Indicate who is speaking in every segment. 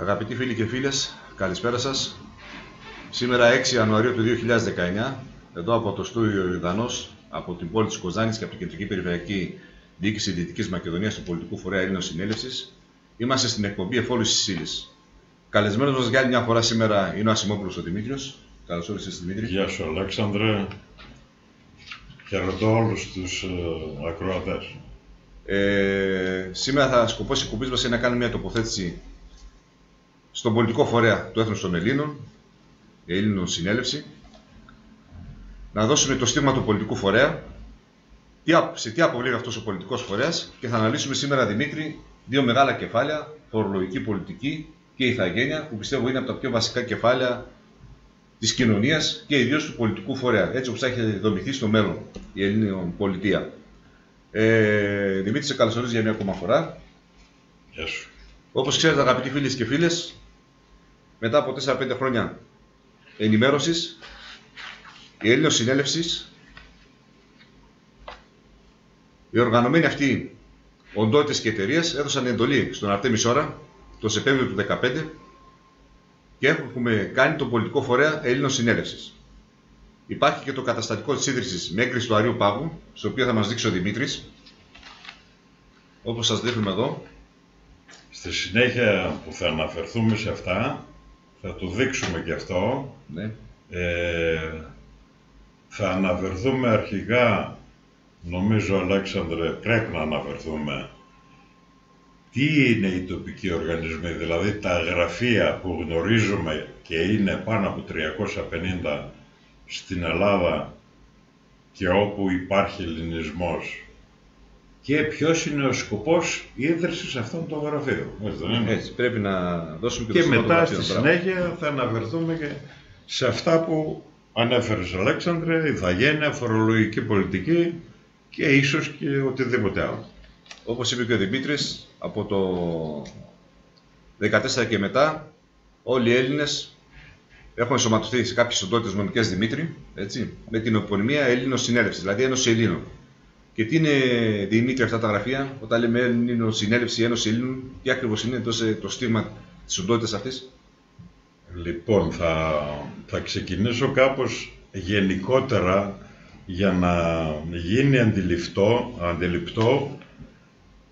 Speaker 1: Αγαπητοί φίλοι και φίλες, καλησπέρα σας. Σήμερα 6 Ιανουαρίου του 2019, εδώ από το στούδιο Ιορδανός, από την πόλη της Κοζάνης και από την Κεντρική Περιφερειακή Διοίκηση Δυτικής Μακεδονίας του Πολιτικού Φορέα Ελλήνων Συνέλευσης, είμαστε στην εκπομπή Εφόλης της Ύλης. Καλεσμένος μας για άλλη μια φορά σήμερα είναι ο Ασημόπουλος ο Δημήτριος. Καλώς όρισες, Δημήτρη.
Speaker 2: Γεια σου, Αλέξανδρε. Χαιρετώ όλους τους ακροατές.
Speaker 1: Σήμερα σκοπός της εκπομπής μας είναι να κάνουμε μια τοποθέτηση στον πολιτικό φορέα του Έθνους των Ελλήνων, η Ελλήνων Συνέλευση, να δώσουμε το στίγμα του πολιτικού φορέα, σε τι αποβλέπει αυτός ο πολιτικός φορέας, και θα αναλύσουμε σήμερα, Δημήτρη, δύο μεγάλα κεφάλαια, φορολογική πολιτική και ηθαγένεια, που πιστεύω είναι από τα πιο βασικά κεφάλαια της κοινωνίας και ιδίως του πολιτικού φορέα, έτσι όπως θα έχει δομηθεί στο μέλλον η Ελλήνων πολιτεία. Δημήτρη, σε καλωσορίζω για μια ακόμα φορά.
Speaker 2: Γεια σου.
Speaker 1: Όπως ξέρετε, αγαπητοί φίλοι και φίλες, μετά από 4-5 χρόνια ενημέρωσης, η Ελλήνων Συνέλευσης, οι οργανωμένοι αυτοί οντότητες και εταιρείες έδωσαν εντολή στον Αρτέμι Σόρα το Σεπτέμβριο του 2015 και έχουμε κάνει τον πολιτικό φορέα Ελλήνων Συνέλευσης. Υπάρχει και το καταστατικό της ίδρυσης με έγκριση του Αρείου Πάγου, στο οποίο θα μας δείξει ο Δημήτρης, όπως σας δείχνουμε εδώ.
Speaker 2: Στη συνέχεια που θα αναφερθούμε σε αυτά, θα το δείξουμε και αυτό.
Speaker 1: Ναι.
Speaker 2: Θα αναφερθούμε αρχικά, νομίζω, Αλέξανδρε, πρέπει να αναφερθούμε τι είναι οι τοπικοί οργανισμοί, δηλαδή τα γραφεία που γνωρίζουμε και είναι πάνω από 350 στην Ελλάδα και όπου υπάρχει ελληνισμός, και ποιος είναι ο σκοπός ίδρυσης αυτών των γραφείων.
Speaker 1: Έτσι, πρέπει να δώσουμε
Speaker 2: και μετά στη συνέχεια θα αναφερθούμε και σε αυτά που ανέφερες, Αλέξανδρε, ηθαγένεια, φορολογική πολιτική και ίσως και οτιδήποτε άλλο.
Speaker 1: Όπως είπε και ο Δημήτρης, από το 2014 και μετά όλοι οι Έλληνες έχουν ενσωματωθεί σε κάποιες οντότητες νομικές, Δημήτρη, έτσι, με την επωνυμία Ελλήνων Συνέλευση, δηλαδή Ένωση Ελλήνων. Και τι είναι, Δημήτρη, αυτά τα γραφεία, όταν λέμε Ελλήνων Συνέλευση, Ένωση Ελλήνων, τι ακριβώς είναι το στίγμα της οντότητας αυτής?
Speaker 2: Λοιπόν, θα ξεκινήσω κάπως γενικότερα για να γίνει αντιληπτό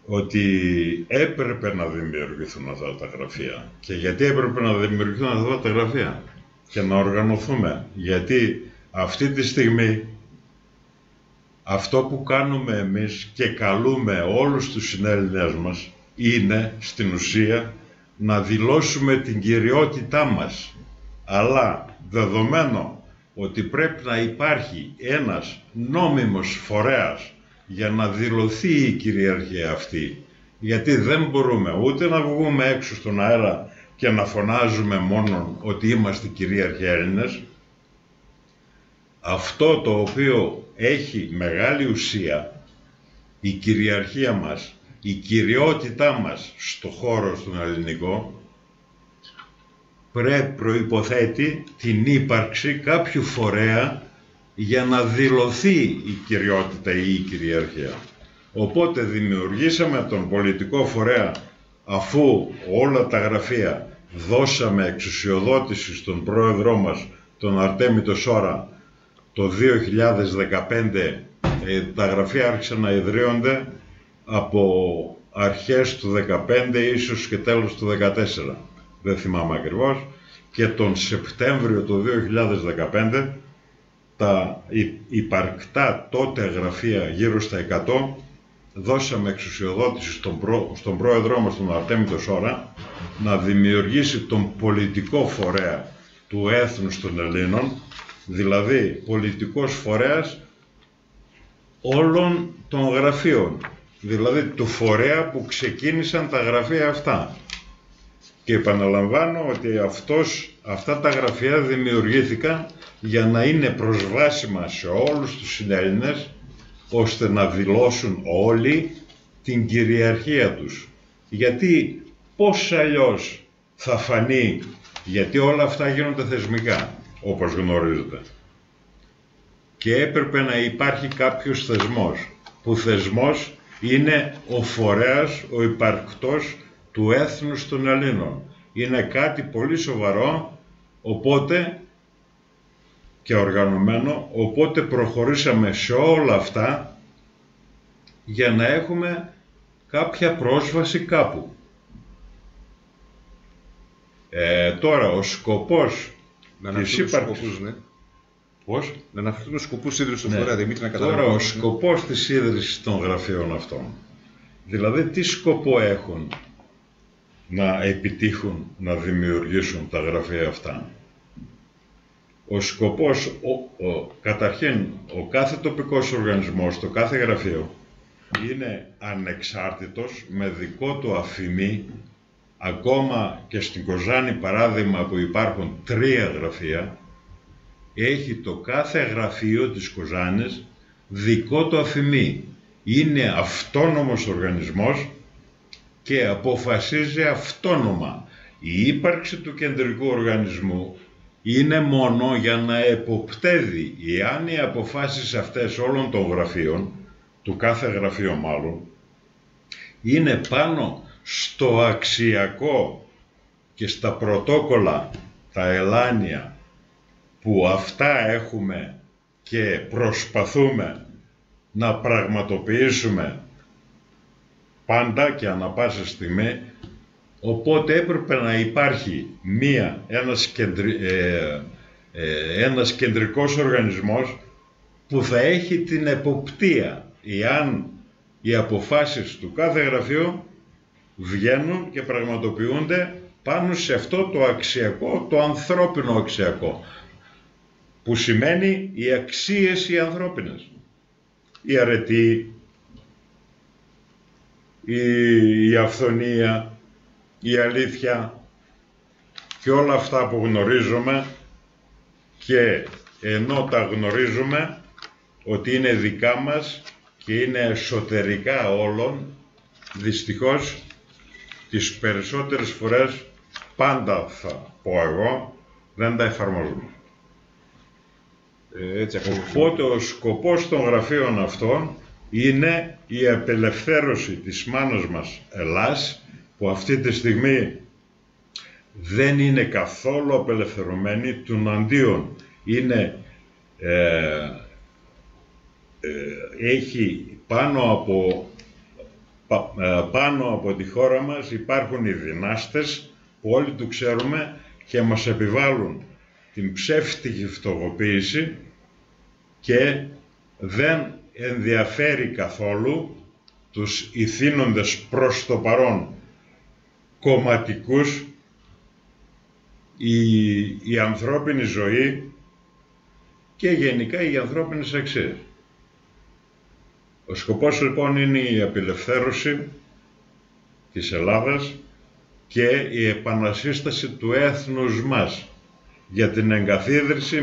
Speaker 2: ότι έπρεπε να δημιουργηθούν αυτά τα γραφεία. Και γιατί έπρεπε να δημιουργηθούν αυτά τα γραφεία και να οργανωθούμε? Γιατί αυτή τη στιγμή αυτό που κάνουμε εμείς και καλούμε όλους τους συνέλληνες μας είναι στην ουσία να δηλώσουμε την κυριότητά μας. Αλλά δεδομένου ότι πρέπει να υπάρχει ένας νόμιμος φορέας για να δηλωθεί η κυριαρχία αυτή, γιατί δεν μπορούμε ούτε να βγούμε έξω στον αέρα και να φωνάζουμε μόνο ότι είμαστε κυρίαρχοι Έλληνες. Αυτό το οποίο έχει μεγάλη ουσία, η κυριαρχία μας, η κυριότητά μας στο χώρο στον ελληνικό, προϋποθέτει την ύπαρξη κάποιου φορέα για να δηλωθεί η κυριότητα ή η κυριαρχία. Οπότε δημιουργήσαμε τον πολιτικό φορέα, αφού όλα τα γραφεία δώσαμε εξουσιοδότηση στον πρόεδρό μας, τον Αρτέμι Σόρα, το 2015. Τα γραφεία άρχισαν να ιδρύονται από αρχές του 2015, ίσως και τέλος του 2014. Δεν θυμάμαι ακριβώς. Και τον Σεπτέμβριο του 2015 τα υπαρκτά τότε γραφεία, γύρω στα 100, δώσαμε εξουσιοδότηση στον πρόεδρό μας, τον Αρτέμι Σόρα, να δημιουργήσει τον πολιτικό φορέα του έθνους των Ελλήνων, δηλαδή πολιτικός φορέας όλων των γραφείων, δηλαδή του φορέα που ξεκίνησαν τα γραφεία αυτά. Και επαναλαμβάνω ότι αυτά τα γραφεία δημιουργήθηκαν για να είναι προσβάσιμα σε όλους τους συνέλληνες, ώστε να δηλώσουν όλοι την κυριαρχία τους. Γιατί πώς αλλιώς θα φανεί, γιατί όλα αυτά γίνονται θεσμικά, όπως γνωρίζετε. Και έπρεπε να υπάρχει κάποιος θεσμός, που θεσμός είναι ο φορέας, ο υπαρκτός του έθνους των Ελλήνων. Είναι κάτι πολύ σοβαρό, οπότε και οργανωμένο, οπότε προχωρήσαμε σε όλα αυτά για να έχουμε κάποια πρόσβαση κάπου. Τώρα ο σκοπός της ύπαρξης...
Speaker 1: Ναι.
Speaker 2: Πώς?
Speaker 1: Να αναφερθούν τους σκοπούς ίδρυσης του φορέα, Δημήτρη, να καταλάβουμε.
Speaker 2: Τώρα ο σκοπός της ίδρυσης των γραφείων αυτών, δηλαδή τι σκοπό έχουν να επιτύχουν να δημιουργήσουν τα γραφεία αυτά. Ο σκοπός, καταρχήν, ο κάθε τοπικός οργανισμός, το κάθε γραφείο, είναι ανεξάρτητος, με δικό του αφημί. Ακόμα και στην Κοζάνη, παράδειγμα, που υπάρχουν 3 γραφεία, έχει το κάθε γραφείο της Κοζάνης δικό του αφημί. Είναι αυτόνομος οργανισμός και αποφασίζει αυτόνομα. Η ύπαρξη του κεντρικού οργανισμού είναι μόνο για να εποπτεύει εάν οι αποφάσεις αυτές όλων των γραφείων, του κάθε γραφείου μάλλον, είναι πάνω στο αξιακό και στα πρωτόκολλα, τα ελάνια, που αυτά έχουμε και προσπαθούμε να πραγματοποιήσουμε πάντα και ανά πάσα στιγμή. Οπότε έπρεπε να υπάρχει ένας κεντρικός οργανισμός που θα έχει την εποπτεία εάν οι αποφάσεις του κάθε γραφείου βγαίνουν και πραγματοποιούνται πάνω σε αυτό το αξιακό, το ανθρώπινο αξιακό, που σημαίνει οι αξίες οι ανθρώπινες, η αρετή, η αυθονία, η αλήθεια και όλα αυτά που γνωρίζουμε, και ενώ τα γνωρίζουμε ότι είναι δικά μας και είναι εσωτερικά όλων, δυστυχώς τις περισσότερες φορές, πάντα θα πω εγώ, δεν τα εφαρμόζουμε. Οπότε ο σκοπός των γραφείων αυτών είναι η απελευθέρωση της μάνας μας Ελλάς, που αυτή τη στιγμή δεν είναι καθόλου απελευθερωμένη, τουναντίον είναι, έχει πάνω από τη χώρα μας υπάρχουν οι δυνάστες που όλοι του ξέρουμε και μας επιβάλλουν την ψεύτικη φτωχοποίηση και δεν ενδιαφέρει καθόλου τους ηθήνοντες προς το παρόν κομματικούς η ανθρώπινη ζωή και γενικά οι ανθρώπινες αξίες. Ο σκοπός λοιπόν είναι η απελευθέρωση της Ελλάδας και η επανασύσταση του έθνους μας για την εγκαθίδρυση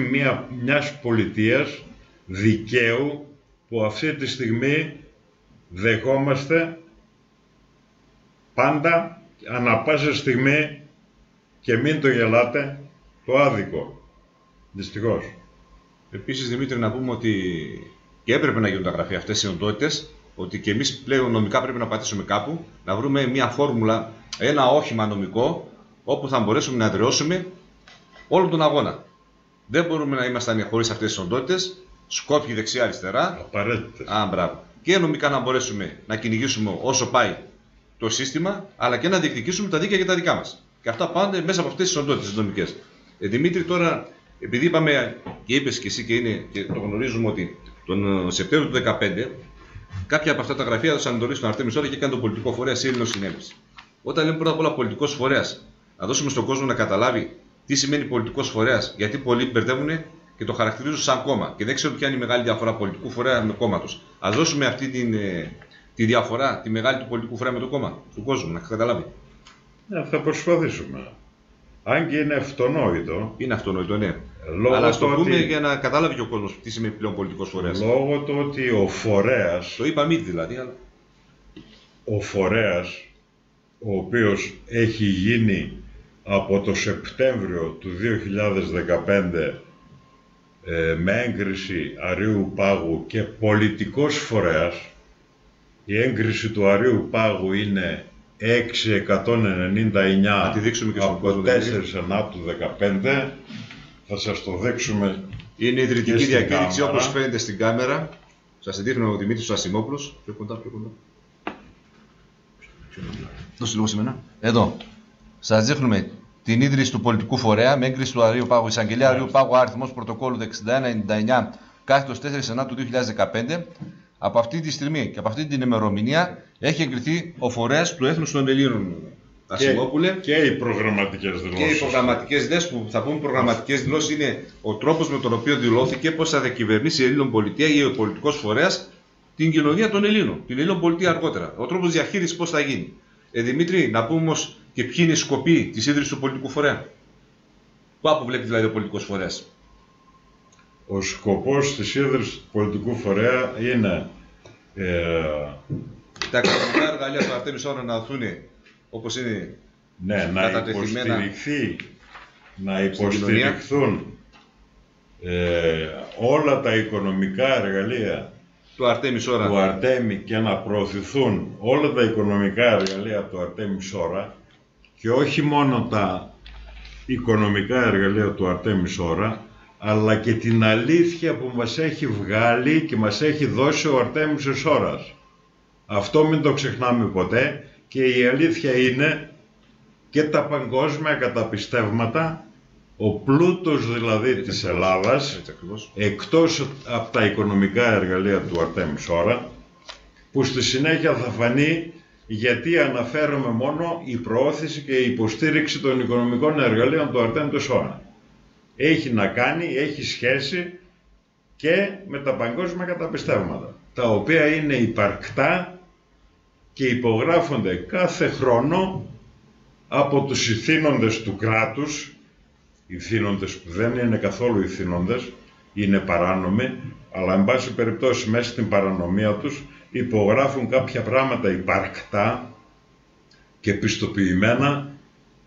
Speaker 2: μιας πολιτείας δικαίου που αυτή τη στιγμή δεχόμαστε πάντα, ανά πάσα στιγμή, και μην το γελάτε, το άδικο. Δυστυχώς.
Speaker 1: Επίσης, Δημήτρη, να πούμε ότι και έπρεπε να γίνουν τα γραφεία αυτές οι οντότητες, ότι και εμείς πλέον νομικά πρέπει να πατήσουμε κάπου, να βρούμε μια φόρμουλα, ένα όχημα νομικό, όπου θα μπορέσουμε να εδραιώσουμε όλον τον αγώνα. Δεν μπορούμε να ήμασταν χωρίς αυτές τις οντότητες, Σκόπιοι δεξιά-αριστερά.
Speaker 2: Απαραίτητες.
Speaker 1: Μπράβο. Και νομικά να μπορέσουμε να κυνηγήσουμε όσο πάει το σύστημα, αλλά και να διεκδικήσουμε τα δίκαια για τα δικά μας. Και αυτά πάνε μέσα από αυτές τις οντότητες νομικές. Δημήτρη, τώρα, επειδή είπαμε και είπες και εσύ και το γνωρίζουμε ότι τον Σεπτέμβριο του 2015 κάποια από αυτά τα γραφεία έδωσαν εντολή στον Αρτέμι Σόρα και έκανε τον πολιτικό φορέα σε Έλληνο συνέλευση. Όταν λέμε πρώτα απ' όλα πολιτικός φορέας, να δώσουμε στον κόσμο να καταλάβει τι σημαίνει πολιτικός φορέας, γιατί πολλοί μπερδεύουν και το χαρακτηρίζουν σαν κόμμα και δεν ξέρουν ποια είναι η μεγάλη διαφορά πολιτικού φορέα με κόμμα τους. Ας δώσουμε αυτή τη διαφορά, τη μεγάλη του πολιτικού φορέα με το κόμμα, του κόσμου, να καταλάβει.
Speaker 2: Θα προσπαθήσουμε. Αν και είναι αυτονόητο.
Speaker 1: Είναι αυτονόητο, ναι. Αλλά ας το πούμε για να καταλάβει και ο κόσμος τι σημαίνει πλέον πολιτικός φορέας.
Speaker 2: Λόγω του ότι ο φορέας.
Speaker 1: Το είπαμε ήδη δηλαδή. Αλλά...
Speaker 2: Ο φορέας, ο οποίος έχει γίνει από το Σεπτέμβριο του 2015 με έγκριση Αρείου Πάγου και πολιτικός φορέας. Η έγκριση του Αρείου Πάγου είναι 699
Speaker 1: τη δείξουμε και στον
Speaker 2: από
Speaker 1: κόσμο,
Speaker 2: 4/9/15. Θα σας το δείξουμε.
Speaker 1: Είναι η ιδρυτική
Speaker 2: στην
Speaker 1: διακήρυξη
Speaker 2: κάμερα.
Speaker 1: όπως φαίνεται στην κάμερα. Σας τη δείχνω ο Δημήτρης Ασημόπουλος. Πιο κοντά, πιο κοντά. Δώσε λίγο σε μένα. Εδώ. Σας δείχνουμε την ίδρυση του πολιτικού φορέα με έγκριση του Αρείου Πάγου. Εισαγγελέα Αρείου Πάγου, αριθμός πρωτοκόλλου 6199/4 του 2015. Από αυτή τη στιγμή και από αυτή την ημερομηνία έχει εγκριθεί ο φορέας του Έθνους των Ελλήνων. Ασημόπουλε.
Speaker 2: Και οι προγραμματικές δηλώσεις.
Speaker 1: Και οι προγραμματικές δηλώσεις, που θα πούμε προγραμματικές δηλώσεις, είναι ο τρόπος με τον οποίο δηλώθηκε πώς θα διακυβερνήσει η Ελλήνων πολιτεία ή ο πολιτικός φορέας την κοινωνία των Ελλήνων, την Ελλήνων πολιτεία αργότερα. Ο τρόπος διαχείρισης πώς θα γίνει. Δημήτρη, να πούμε όμως και ποιοι είναι οι σκοποί της ίδρυσης του πολιτικού φορέα. Πού αποβλέπει δηλαδή ο πολιτικός φορέας.
Speaker 2: Ο σκοπός της ίδρυσης του πολιτικού φορέα είναι
Speaker 1: τα οικονομικά εργαλεία του Αρτέμις Ώρα να δοθούν όπως είναι
Speaker 2: να υποστηριχθούν όλα τα οικονομικά εργαλεία
Speaker 1: του
Speaker 2: Αρτέμι και να προωθηθούν όλα τα οικονομικά εργαλεία του Αρτέμις Ώρα και όχι μόνο τα οικονομικά εργαλεία του Αρτέμις Ώρα, αλλά και την αλήθεια που μας έχει βγάλει και μας έχει δώσει ο Αρτέμις Ώρας. Αυτό μην το ξεχνάμε ποτέ, και η αλήθεια είναι και τα παγκόσμια καταπιστεύματα, ο πλούτος δηλαδή της Ελλάδας, εκτός από τα οικονομικά εργαλεία του Αρτέμις Ώρα, που στη συνέχεια θα φανεί γιατί αναφέρομαι μόνο η προώθηση και η υποστήριξη των οικονομικών εργαλείων του Αρτέμις Ώρα. Έχει να κάνει, έχει σχέση και με τα παγκόσμια καταπιστεύματα, τα οποία είναι υπαρκτά και υπογράφονται κάθε χρόνο από τους ηθήνοντες του κράτους, ηθήνοντες που δεν είναι καθόλου ηθήνοντες, είναι παράνομοι, αλλά εν πάση περιπτώσει μέσα στην παρανομία τους υπογράφουν κάποια πράγματα υπαρκτά και πιστοποιημένα,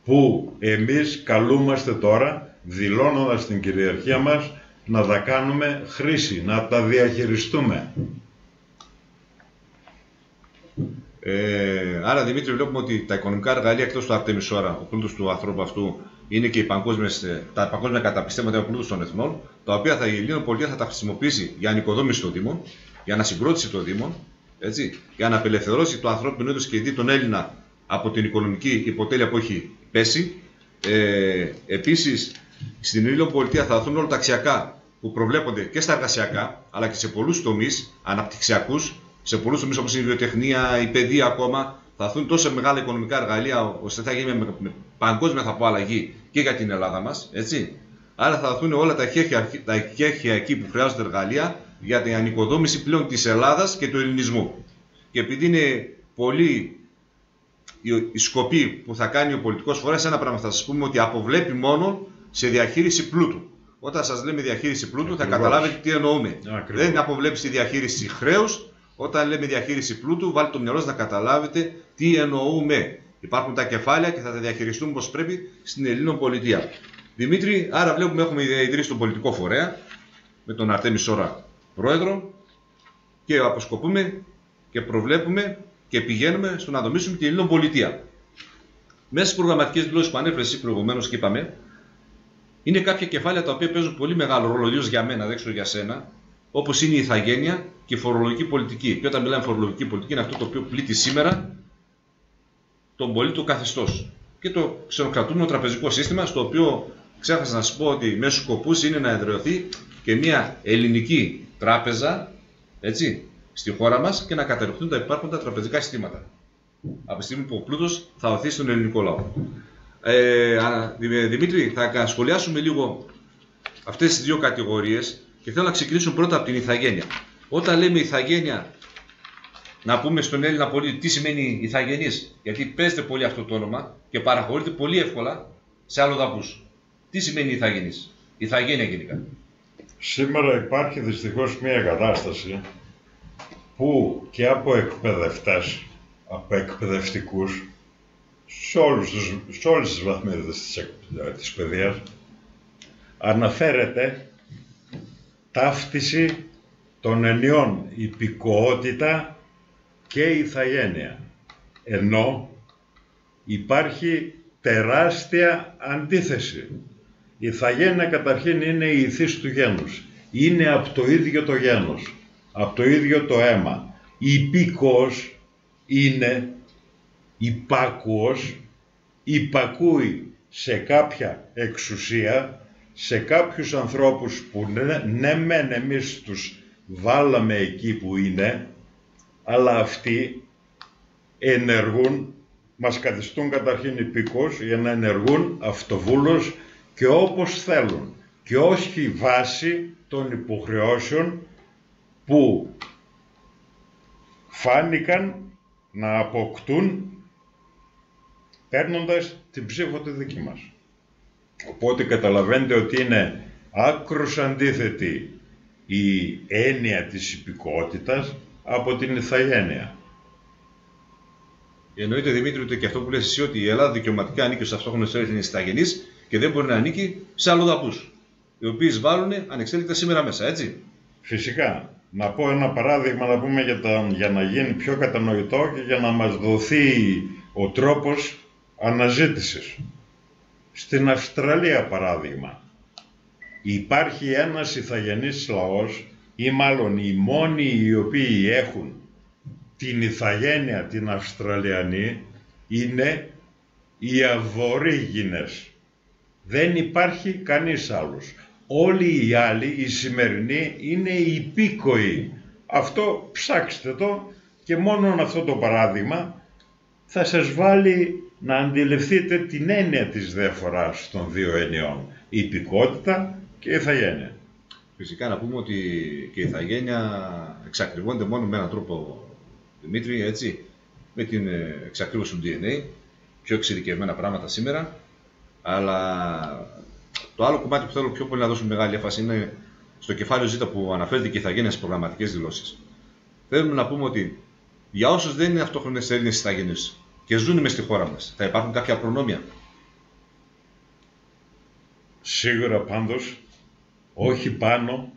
Speaker 2: που εμείς καλούμαστε τώρα, δηλώνοντας την κυριαρχία μας, να τα κάνουμε χρήση, να τα διαχειριστούμε.
Speaker 1: Άρα, Δημήτρη, βλέπουμε ότι τα οικονομικά εργαλεία εκτός του Αρτέμις Ώρα, ο πλούτος του ανθρώπου αυτού, είναι και τα παγκόσμια καταπιστεύματα, ο πλούτος των εθνών, τα οποία η Ελλήνων πολιτεία θα τα χρησιμοποιήσει για ανοικοδόμηση των Δήμων, για ανασυγκρότηση των Δήμων, έτσι, για να απελευθερώσει το ανθρώπινο είδος και ειδεί τον Έλληνα από την οικονομική υποτέλεια που έχει πέσει. Επίσης, στην Ελλήνων πολιτεία θα δοθούν όλα τα αξιακά που προβλέπονται και στα εργασιακά, αλλά και σε πολλούς τομείς αναπτυξιακούς, σε πολλούς τομείς όπως είναι η βιοτεχνία, η παιδεία ακόμα, θα δοθούν τόσο μεγάλα οικονομικά εργαλεία, ώστε θα γίνει με παγκόσμια, θα πω, αλλαγή και για την Ελλάδα μας. Έτσι. Άρα θα δοθούν όλα τα εχέρια εκεί που χρειάζονται εργαλεία για την ανοικοδόμηση πλέον της Ελλάδας και του ελληνισμού. Και επειδή είναι πολύ η σκοπή που θα κάνει ο πολιτικός φορέας, ένα πράγμα θα σας πούμε, ότι αποβλέπει μόνο σε διαχείριση πλούτου. Όταν σας λέμε διαχείριση πλούτου, θα καταλάβετε τι εννοούμε. Δεν αποβλέπει στη διαχείριση χρέους. Όταν λέμε διαχείριση πλούτου, βάλτε το μυαλό σας να καταλάβετε τι εννοούμε. Υπάρχουν τα κεφάλαια και θα τα διαχειριστούμε όπως πρέπει στην Ελλήνων πολιτεία. Δημήτρη, άρα βλέπουμε έχουμε ιδρύσει τον πολιτικό φορέα με τον Αρτέμις Ώρα πρόεδρο και αποσκοπούμε και προβλέπουμε και πηγαίνουμε στο να δομήσουμε την Ελλήνων πολιτεία. Μέσα στις προγραμματικές δηλώσεις που ανέφερες εσύ προηγουμένως και είπαμε, είναι κάποια κεφάλαια τα οποία παίζουν πολύ μεγάλο ρόλο, ιδίως για μένα, δεν ξέρω για σένα, όπως είναι η ηθαγένεια και η φορολογική πολιτική. Και όταν μιλάμε φορολογική πολιτική, είναι αυτό το οποίο πλήττει σήμερα τον πολίτη καθεστώς. Και το ξενοκρατούμενο τραπεζικό σύστημα, στο οποίο ξέχασα να σας πω ότι μέσω σκοπούς είναι να εδραιωθεί και μια ελληνική τράπεζα, έτσι, στη χώρα μας και να καταρριφθούν τα υπάρχοντα τραπεζικά συστήματα. Από τη στιγμή που ο πλούτος θα οθεί στον ελληνικό λαό. Δημήτρη, θα σχολιάσουμε λίγο αυτές τις δύο κατηγορίες και θέλω να ξεκινήσουμε πρώτα από την ηθαγένεια. Όταν λέμε ηθαγένεια, να πούμε στον Έλληνα πολίτη τι σημαίνει ηθαγενής, γιατί παίζεται πολύ αυτό το όνομα και παραχωρείται πολύ εύκολα σε αλλοδαπούς. Τι σημαίνει ηθαγενής, ηθαγένεια γενικά.
Speaker 2: Σήμερα υπάρχει δυστυχώς μια κατάσταση που και από εκπαιδευτές, από εκπαιδευτικούς, σε όλες τις βαθμίδες της παιδείας, αναφέρεται ταύτιση των ενιών υπηκοότητα και ηθαγένεια. Ενώ υπάρχει τεράστια αντίθεση. Η ηθαγένεια καταρχήν είναι η ηθής του γένους. Είναι από το ίδιο το γένος, από το ίδιο το αίμα. Η υπήκοος είναι υπάκουος, υπακούει σε κάποια εξουσία, σε κάποιους ανθρώπους που ναι μεν εμείς τους βάλαμε εκεί που είναι, αλλά αυτοί ενεργούν, μας καθιστούν καταρχήν υπήκοους για να ενεργούν αυτοβούλως και όπως θέλουν και όχι βάση των υποχρεώσεων που φάνηκαν να αποκτούν παίρνοντας την ψήφο τη δική μας. Οπότε καταλαβαίνετε ότι είναι άκρως αντίθετη η έννοια της υπηκότητας από την ηθαγένεια.
Speaker 1: Εννοείται, Δημήτρη, ότι και αυτό που λες εσύ, ότι η Ελλάδα δικαιωματικά ανήκει στους αυτόχθονες Έλληνες ηθαγενείς και δεν μπορεί να ανήκει σε αλλοδαπούς, οι οποίοι εισβάλλουν ανεξέλεγκτα σήμερα μέσα, έτσι.
Speaker 2: Φυσικά. Να πω ένα παράδειγμα, να πούμε για να γίνει πιο κατανοητό και για να μας δοθεί ο τρόπος αναζήτησης. Στην Αυστραλία, παράδειγμα, υπάρχει ένας ηθαγενής λαός, ή μάλλον οι μόνοι οι οποίοι έχουν την ηθαγένεια την Αυστραλιανή, είναι οι Αβορίγινες. Δεν υπάρχει κανείς άλλος. Όλοι οι άλλοι, οι σημερινοί, είναι οι υπήκοοι. Αυτό ψάξτε το και μόνο αυτό το παράδειγμα θα σας βάλει να αντιληφθείτε την έννοια της διαφοράς των δύο εννοιών. Η υπηκότητα και η ηθαγένεια.
Speaker 1: Φυσικά να πούμε ότι και η ηθαγένεια εξακριβώνεται μόνο με έναν τρόπο, Δημήτρη, έτσι, με την εξακρίβωση του DNA, πιο εξειδικευμένα πράγματα σήμερα, αλλά το άλλο κομμάτι που θέλω πιο πολύ να δώσω μεγάλη έμφαση είναι στο κεφάλαιο Ζ που αναφέρεται και η ηθαγένεια στις προγραμματικές δηλώσεις. Θέλουμε να πούμε ότι για όσους δεν είναι αυτόχθονες Έλληνες ηθαγενείς και ζουν μες στη χώρα μας, θα υπάρχουν κάποια προνόμια.
Speaker 2: Σίγουρα πάντως όχι πάνω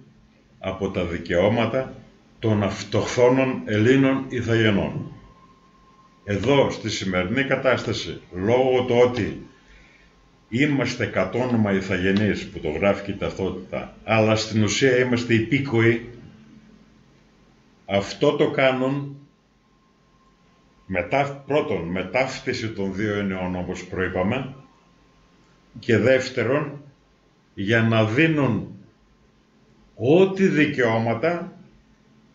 Speaker 2: από τα δικαιώματα των αυτοχθόνων Ελλήνων ηθαγενών. Εδώ στη σημερινή κατάσταση, λόγω του ότι είμαστε κατ' όνομα ηθαγενείς, που το γράφει και η ταυτότητα, αλλά στην ουσία είμαστε υπήκοοι, αυτό το κάνουν πρώτον μετάφτιση των δύο εννοιών όπως προείπαμε και δεύτερον για να δίνουν ό,τι δικαιώματα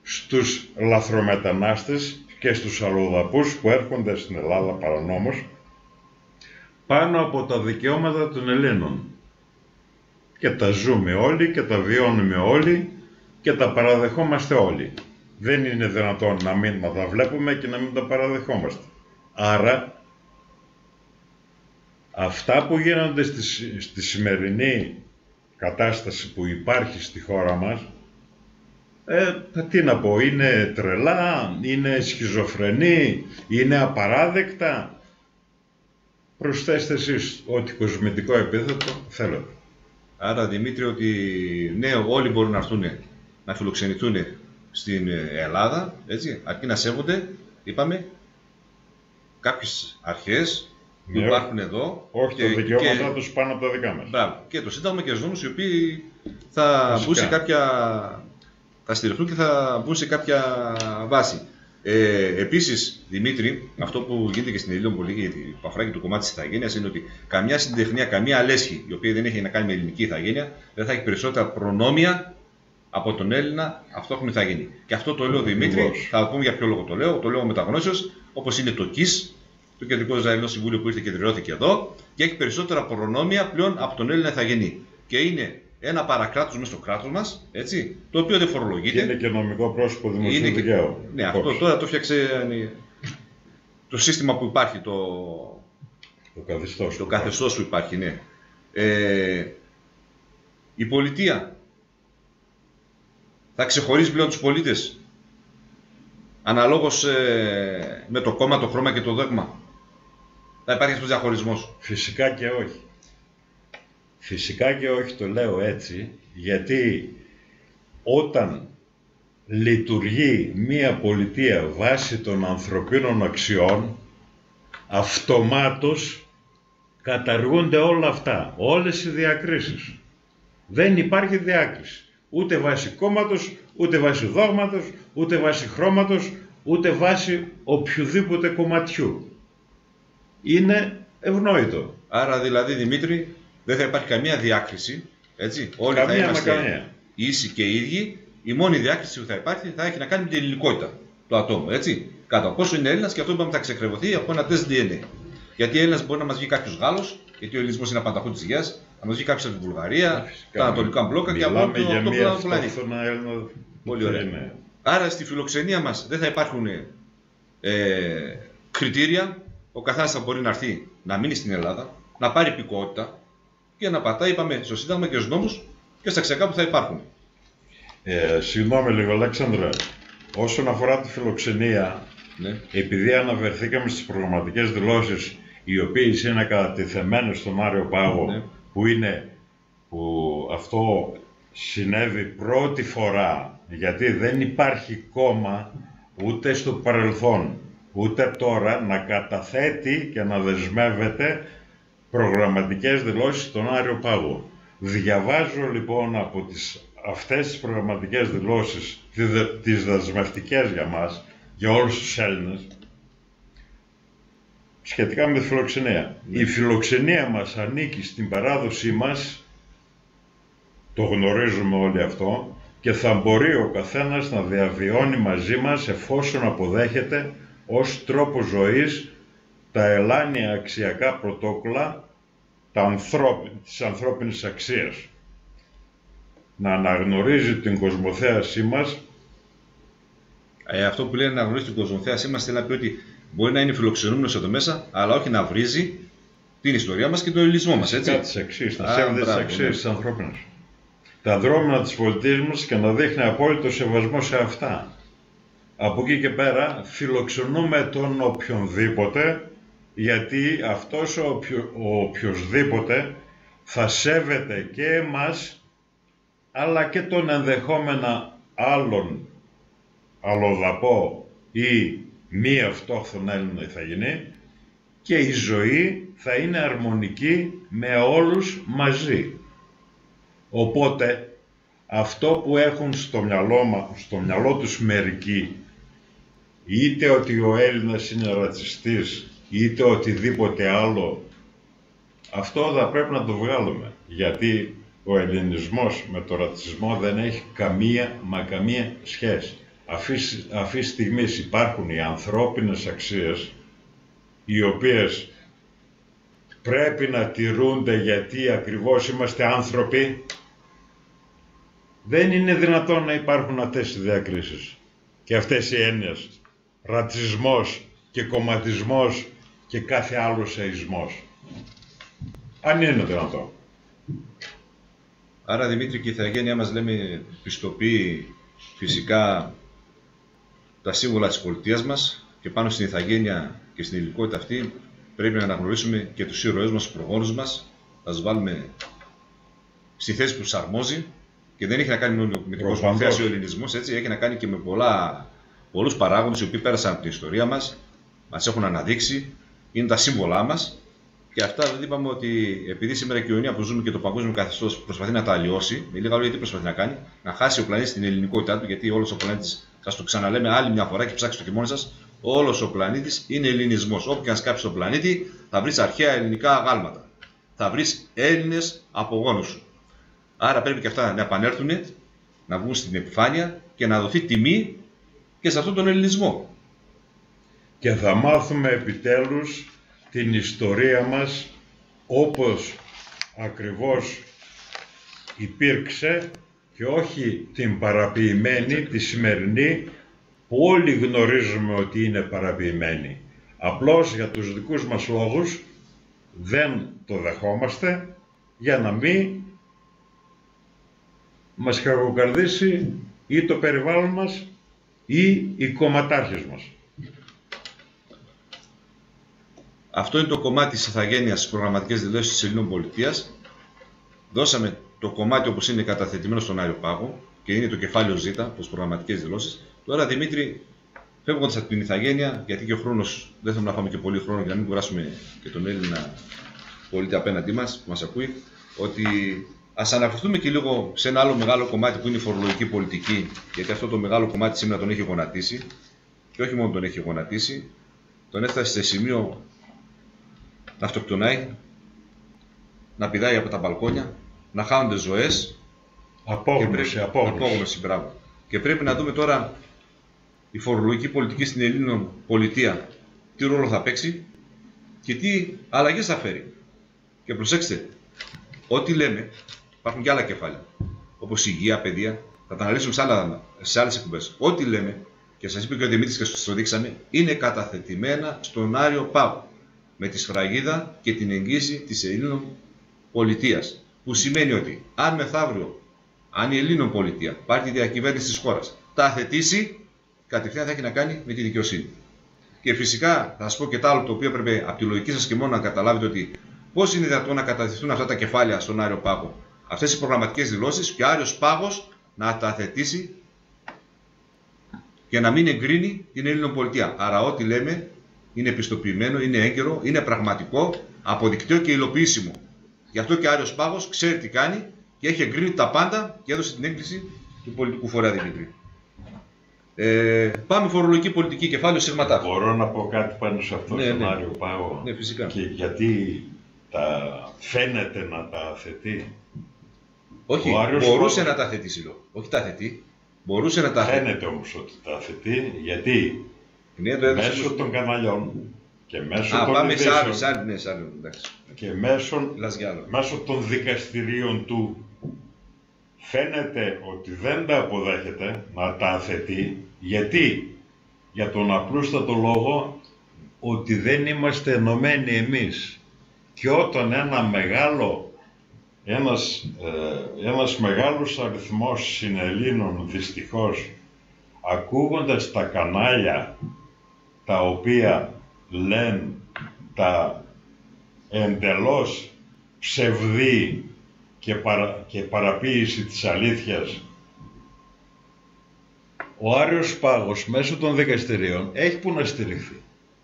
Speaker 2: στους λαθρομετανάστες και στους αλλοδαπούς που έρχονται στην Ελλάδα παρανόμως πάνω από τα δικαιώματα των Ελλήνων. Και τα ζούμε όλοι και τα βιώνουμε όλοι και τα παραδεχόμαστε όλοι. Δεν είναι δυνατόν να μην τα βλέπουμε και να μην τα παραδεχόμαστε. Άρα, αυτά που γίνονται στη σημερινή κατάσταση που υπάρχει στη χώρα μας, τι να πω, είναι τρελά, είναι σχιζοφρενή, είναι απαράδεκτα. Προσθέστε εσείς ό,τι κοσμητικό επίθετο θέλετε.
Speaker 1: Άρα, Δημήτρη, ότι ναι, όλοι μπορούν να έρθουν να φιλοξενηθούν στην Ελλάδα, έτσι, αρκεί να σέβονται, είπαμε, κάποιες αρχές που υπάρχουν εδώ.
Speaker 2: Όχι, τα δικαιώματά τους πάνω από τα δικά μας.
Speaker 1: Μπράβο. Και το Σύνταγμα και τους νόμους οι οποίοι θα μπουν σε κάποια, θα στηριχθούν και θα μπουν σε κάποια βάση. Επίσης, Δημήτρη, αυτό που γίνεται και στην Ελλήνων πολύ, που αφορά και το κομμάτι της ηθαγένειας, είναι ότι καμιά συντεχνία, καμία λέσχη, η οποία δεν έχει να κάνει με ελληνική ηθαγένεια, δεν θα έχει περισσότερα προνόμια από τον Έλληνα αυτόχθονη ηθαγενή. Και αυτό το λέω, Δημήτρη, θα πούμε για ποιο λόγο το λέω. Το λέω μεταγνώσεως, όπως είναι το ΚΙΣ, το Κεντρικό Ισραηλινό Συμβούλιο που ήρθε και κεντριώθηκε εδώ, και έχει περισσότερα προνόμια πλέον από τον Έλληνα ηθαγενή. Και είναι ένα παρακράτος μέσα στο κράτος μας, έτσι, το οποίο δεν φορολογείται.
Speaker 2: Και είναι και νομικό πρόσωπο δημοσίου δικαίου.
Speaker 1: Ναι, αυτό τώρα το φτιάξε το σύστημα που υπάρχει, το καθεστώς που υπάρχει, ναι. Η πολιτεία θα ξεχωρίζει πλέον τους πολίτες αναλόγως με το κόμμα, το χρώμα και το δόγμα. Θα υπάρχει αυτός ο διαχωρισμός.
Speaker 2: Φυσικά και όχι. Φυσικά και όχι, το λέω έτσι, γιατί όταν λειτουργεί μία πολιτεία βάσει των ανθρωπίνων αξιών, αυτομάτως καταργούνται όλα αυτά, όλες οι διακρίσεις. Δεν υπάρχει διάκριση. Ούτε βάσει κόμματος, ούτε βάσει δόγματος, ούτε βάσει χρώματος, ούτε βάσει οποιοδήποτε κομματιού. Είναι ευνόητο.
Speaker 1: Άρα δηλαδή, Δημήτρη, δεν θα υπάρχει καμία διάκριση, έτσι. Όλοι θα είμαστε ίσοι και ίδιοι. Η μόνη διάκριση που θα υπάρχει θα έχει να κάνει με την ελληνικότητα του ατόμου, έτσι. Κατά πόσο είναι Έλληνας, και αυτό είπαμε θα ξεκρεβωθεί από ένα τεστ DNA. Γιατί Έλληνας μπορεί να μας βγει κάποιος Γάλλος, γιατί ο ελληνισμός είναι απανταχού της γης, να μας βγει κάποιος από τη Βουλγαρία, τα ανατολικά μπλόκα και από όλο το πλανήτη. Πολύ ωραία. Άρα στη φιλοξενία μας δεν θα υπάρχουν κριτήρια. Ο καθένας θα μπορεί να έρθει να μείνει στην Ελλάδα, να πάρει υπηκότητα και να πατάει, είπαμε, στο Σύνταγμα και στους νόμους και στα ξεκά που θα υπάρχουν.
Speaker 2: Συγγνώμη λίγο, Αλέξανδρε. Όσον αφορά τη φιλοξενία,
Speaker 1: ναι,
Speaker 2: επειδή αναφερθήκαμε στις προγραμματικές δηλώσεις, οι οποίες είναι κατατεθειμένες στον Άριο Πάγο,
Speaker 1: ναι,
Speaker 2: που αυτό συνέβη πρώτη φορά, γιατί δεν υπάρχει κόμμα ούτε στο παρελθόν ούτε τώρα να καταθέτει και να δεσμεύεται προγραμματικές δηλώσεις στον Άριο Πάγο. Διαβάζω λοιπόν από αυτές τις προγραμματικές δηλώσεις, τις δεσμευτικές για μας, για όλους τους Έλληνες, σχετικά με τη φιλοξενία. Η φιλοξενία μας ανήκει στην παράδοσή μας, το γνωρίζουμε όλοι αυτό, και θα μπορεί ο καθένας να διαβιώνει μαζί μας εφόσον αποδέχεται ως τρόπο ζωής τα ελάνια αξιακά πρωτόκολλα της ανθρώπινης αξίας. Να αναγνωρίζει την κοσμοθέασή μας.
Speaker 1: Αυτό που λέει να αναγνωρίζει την κοσμοθέασή μας θέλει να πει ότι μπορεί να είναι φιλοξενούμενος εδώ μέσα, αλλά όχι να βρίζει την ιστορία μας και τον ελληνισμό μας, έτσι.
Speaker 2: Τις αξίες, να σέβεται τις αξίες της ανθρώπινας. Τα δρόμενα της πολιτείας μας και να δείχνει απόλυτο σεβασμό σε αυτά. Από εκεί και πέρα φιλοξενούμε τον οποιονδήποτε, γιατί αυτός ο οποιοσδήποτε θα σέβεται και εμάς, αλλά και τον ενδεχόμενα άλλον αλλοδαπό ή μη αυτόχθον Έλληνα θα γίνει, και η ζωή θα είναι αρμονική με όλους μαζί. Οπότε αυτό που έχουν στο μυαλό τους μερικοί, είτε ότι ο Έλληνας είναι ρατσιστής, είτε οτιδήποτε άλλο, αυτό θα πρέπει να το βγάλουμε. Γιατί ο ελληνισμός με το ρατσισμό δεν έχει καμία σχέση. Αυτή τη στιγμή υπάρχουν οι ανθρώπινες αξίες, οι οποίες πρέπει να τηρούνται γιατί ακριβώς είμαστε άνθρωποι. Δεν είναι δυνατόν να υπάρχουν αυτές οι διακρίσεις και αυτές οι έννοιες. Ρατσισμός και κομματισμός και κάθε άλλος εισμός. Αν είναι δυνατόν.
Speaker 1: Άρα, Δημήτρη, και η ηθαγένειά μας, λέμε, πιστοποιεί φυσικά τα σύμβολα της πολιτείας μας, και πάνω στην ηθαγένεια και στην υλικότητα αυτή πρέπει να αναγνωρίσουμε και τους ήρωές μας, τους προγόνους μας, να τους βάλουμε στη θέση που τους αρμόζει, και δεν έχει να κάνει μόνο με την κοσμοθέαση ο ελληνισμός, έτσι, έχει να κάνει και με πολλούς παράγοντες οι οποίοι πέρασαν από την ιστορία μας, μας έχουν αναδείξει, είναι τα σύμβολά μας. Και αυτά δεν είπαμε ότι επειδή σήμερα η κοινωνία που ζούμε και το παγκόσμιο καθεστώς προσπαθεί να τα αλλοιώσει, με λίγα λόγια τι προσπαθεί να κάνει, να χάσει ο πλανήτης την ελληνικότητά του, γιατί όλος ο πλανήτης, σας το ξαναλέμε άλλη μια φορά και ψάξτε το και μόνοι σας, όλος ο πλανήτης είναι ελληνισμός. Όπου και αν σκάψεις τον πλανήτη, θα βρεις αρχαία ελληνικά αγάλματα. Θα βρεις Έλληνες απογόνους σου. Άρα πρέπει και αυτά να επανέλθουν, να βγουν στην επιφάνεια και να δοθεί τιμή και σε αυτόν τον ελληνισμό.
Speaker 2: Και θα μάθουμε επιτέλους την ιστορία μας όπως ακριβώς υπήρξε και όχι την παραποιημένη, τη σημερινή, που όλοι γνωρίζουμε ότι είναι παραποιημένη. Απλώς για τους δικούς μας λόγους δεν το δεχόμαστε για να μην μας κακοκαρδίσει ή το περιβάλλον μας ή οι κομματάρχες μας.
Speaker 1: Αυτό είναι το κομμάτι της ηθαγένειας στις προγραμματικές δηλώσεις της Ελλήνων Πολιτείας. Δώσαμε το κομμάτι όπως είναι καταθετημένο στον Άριο Πάγο και είναι το κεφάλαιο Ζ, τις προγραμματικές δηλώσεις. Τώρα, Δημήτρη, φεύγοντας από την ηθαγένεια, γιατί και ο χρόνος δεν θέλουμε να φάμε και πολύ χρόνο για να μην κουράσουμε και τον Έλληνα πολίτη απέναντί μας που μας ακούει, ότι ας αναφερθούμε και λίγο σε ένα άλλο μεγάλο κομμάτι που είναι η φορολογική πολιτική, γιατί αυτό το μεγάλο κομμάτι σήμερα τον έχει γονατίσει, και όχι μόνο τον έχει γονατίσει, τον έφτασε σε σημείο να αυτοκτονάει, να πηδάει από τα μπαλκόνια, να χάνονται ζωές. Απόγνωση, μπράβο. Και πρέπει να δούμε τώρα η φορολογική πολιτική στην Ελλήνων πολιτεία τι ρόλο θα παίξει και τι αλλαγές θα φέρει. Και προσέξτε, ό,τι λέμε, υπάρχουν και άλλα κεφάλαια, όπως υγεία, παιδεία, θα τα αναλύσουμε σε άλλες εκπομπές. Ό,τι λέμε, και σας είπε και ο Δημήτρης και σας το δείξαμε, είναι καταθετημένα στον Άριο Πάγο, με τη σφραγίδα και την εγγύηση της Ελλήνων πολιτείας. Που σημαίνει ότι αν μεθαύριο, αν η Ελλήνων πολιτεία πάρει τη διακυβέρνηση της χώρας, τα αθετήσει, κατευθείαν θα έχει να κάνει με τη δικαιοσύνη. Και φυσικά θα σας πω και τα άλλο το οποίο πρέπει από τη λογική σας και μόνο να καταλάβετε ότι πώς είναι δυνατόν να καταθεθούν αυτά τα κεφάλαια στον Άριο Πάγο, αυτές οι προγραμματικές δηλώσεις, και ο Άριος Πάγος να τα αθετήσει και να μην εγκρίνει την Έλληνων πολιτεία. Άρα, ό,τι λέμε είναι επιστοποιημένο, είναι έγκαιρο, είναι πραγματικό, αποδεικτέο και υλοποιήσιμο. Γι' αυτό και ο Άριος Πάγος ξέρει τι κάνει και έχει εγκρίνει τα πάντα και έδωσε την έγκριση του πολιτικού φορέα Δημήτρη. Πάμε φορολογική πολιτική, κεφάλαιο σειρματά.
Speaker 2: Μπορώ να πω κάτι πάνω σε αυτό τον Άριο Πάγο?
Speaker 1: Ναι, φυσικά.
Speaker 2: Και γιατί φαίνεται να τα αθετεί?
Speaker 1: Όχι, μπορούσε να τα αθετήσει, όχι τα αθετεί. Μπορούσε να τα αθετεί.
Speaker 2: Φαίνεται όμως ότι τα αθετεί, γιατί μέσω των καναλιών και μέσω των ειδήσεων και μέσω των δικαστηρίων του φαίνεται ότι δεν τα αποδέχεται να τα αθετεί. Γιατί? Για τον απλούστατο λόγο ότι δεν είμαστε ενωμένοι εμείς. Και όταν ένας μεγάλος αριθμός συνελλήνων δυστυχώς, ακούγοντας τα κανάλια τα οποία λένε τα εντελώς ψευδή και παραποίηση της αλήθειας, ο Άριος Πάγος μέσω των δικαστηρίων έχει που να στηριχθεί.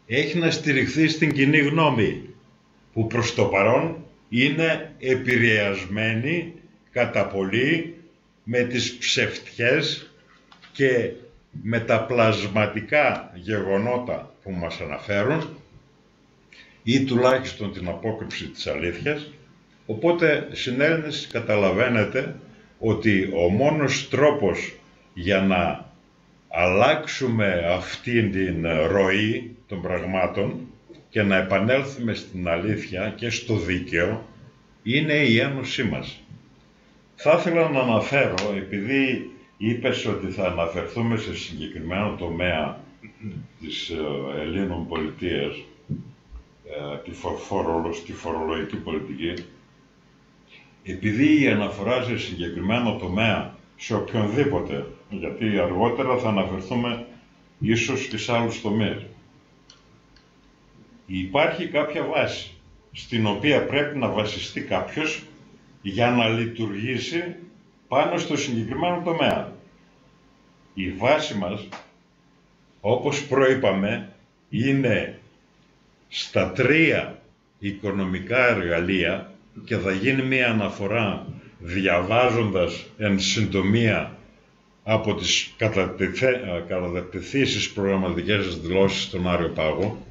Speaker 2: Έχει να στηριχθεί στην κοινή γνώμη, που προς το παρόν είναι επηρεασμένη κατά πολύ με τις ψευτιές και με τα πλασματικά γεγονότα που μας αναφέρουν, ή τουλάχιστον την απόκρυψη της αλήθειας. Οπότε, συνέλληνες, καταλαβαίνετε ότι ο μόνος τρόπος για να αλλάξουμε αυτήν την ροή των πραγμάτων και να επανέλθουμε στην αλήθεια και στο δίκαιο είναι η ένωσή μας. Θα ήθελα να αναφέρω, επειδή είπες ότι θα αναφερθούμε σε συγκεκριμένο τομέα της Ελλήνων πολιτείας, τη φορολογική πολιτική, επειδή η αναφορά σε συγκεκριμένο τομέα, σε οποιονδήποτε, γιατί αργότερα θα αναφερθούμε ίσως και σε άλλους τομείς, υπάρχει κάποια βάση στην οποία πρέπει να βασιστεί κάποιος για να λειτουργήσει πάνω στο συγκεκριμένο τομέα. Η βάση μας, όπως προείπαμε, είναι στα 3 οικονομικά εργαλεία, και θα γίνει μία αναφορά διαβάζοντας εν συντομία από τις κατατεθήσεις προγραμματικές δηλώσεις στον Άριο Πάγο,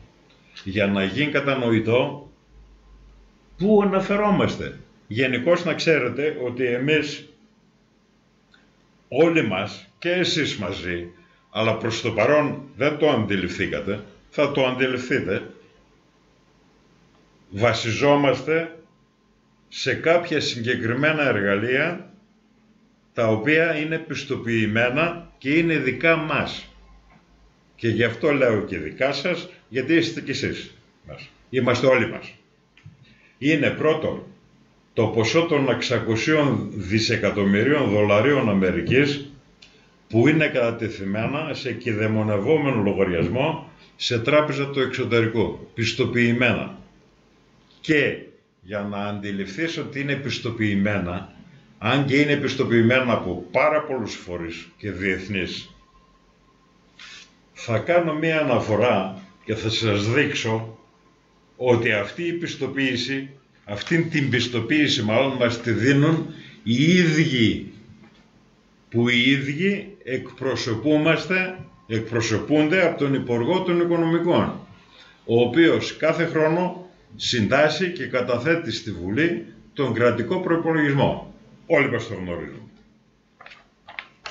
Speaker 2: για να γίνει κατανοητό πού αναφερόμαστε. Γενικώς να ξέρετε ότι εμείς όλοι μας, και εσείς μαζί, αλλά προς το παρόν δεν το αντιληφθήκατε, θα το αντιληφθείτε, βασιζόμαστε σε κάποια συγκεκριμένα εργαλεία τα οποία είναι πιστοποιημένα και είναι δικά μας. Και γι' αυτό λέω και δικά σας, γιατί είστε κι εσείς μας. Είμαστε όλοι μας. Είναι πρώτον το ποσό των 600 δισεκατομμυρίων δολαρίων Αμερικής, που είναι κατατεθειμένα σε κηδεμονευόμενο λογαριασμό σε τράπεζα του εξωτερικού, πιστοποιημένα. Και για να αντιληφθείς ότι είναι πιστοποιημένα, αν και είναι πιστοποιημένα από πάρα πολλούς φορείς και διεθνείς, θα κάνω μία αναφορά και θα σας δείξω ότι αυτή η πιστοποίηση, αυτήν την πιστοποίηση μάλλον μας τη δίνουν οι ίδιοι, που οι ίδιοι εκπροσωπούνται από τον Υπουργό των Οικονομικών, ο οποίος κάθε χρόνο συντάσσει και καταθέτει στη Βουλή τον κρατικό προϋπολογισμό. Όλοι μας το γνωρίζουν.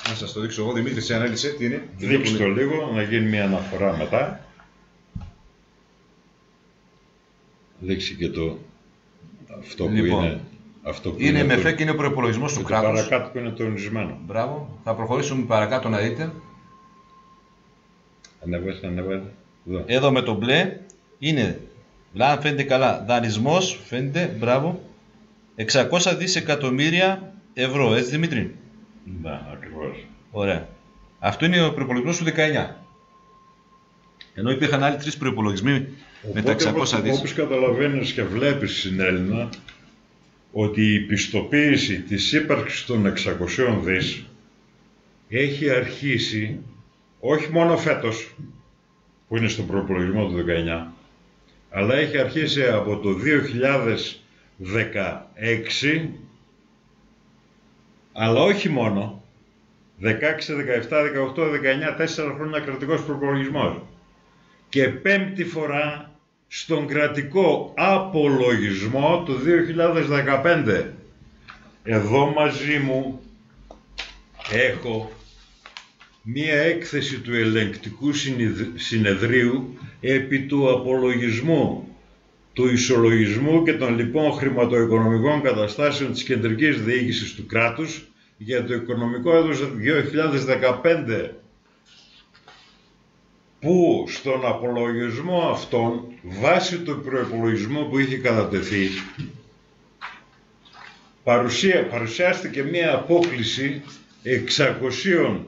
Speaker 1: Να σας το δείξω εγώ, Δημήτρη, σε ανέλησε, τι είναι.
Speaker 2: Δείξτε το λίγο, να γίνει μια αναφορά μετά. Δείξει και το αυτό που είναι. Αυτό που
Speaker 3: είναι με ΦΕ και είναι ο προϋπολογισμός του κράτους.
Speaker 2: Παρακάτω που είναι τονισμένο.
Speaker 3: Μπράβο. Θα προχωρήσουμε παρακάτω να δείτε.
Speaker 2: Ανεβάζει.
Speaker 3: Εδώ με το μπλε είναι, αν φαίνεται καλά, δανεισμός, φαίνεται, μπράβο, 600 δισεκατομμύρια ευρώ, έτσι Δημήτρη.
Speaker 2: Ναι, ακριβώς.
Speaker 3: Ωραία. Αυτό είναι ο προϋπολογισμός του 19. Ενώ υπήρχαν άλλοι 3 προϋπολογισμοί με τα 600 δις.
Speaker 2: Όπως καταλαβαίνεις και βλέπεις στην Έλληνα, ότι η πιστοποίηση της ύπαρξης των 600 δις έχει αρχίσει όχι μόνο φέτος, που είναι στον προϋπολογισμό του 19, αλλά έχει αρχίσει από το 2016, αλλά όχι μόνο, 16, 17, 18, 19, 4 χρόνια κρατικός προϋπολογισμός. Και 5η φορά στον κρατικό απολογισμό του 2015. Εδώ μαζί μου έχω μία έκθεση του ελεγκτικού συνεδρίου επί του απολογισμού, του ισολογισμού και των λοιπών χρηματοοικονομικών καταστάσεων της κεντρικής διοίκησης του κράτους για το οικονομικό έτος 2015, που στον απολογισμό αυτόν, βάσει του προϋπολογισμού που είχε κατατεθεί, παρουσιάστηκε μία απόκλιση 600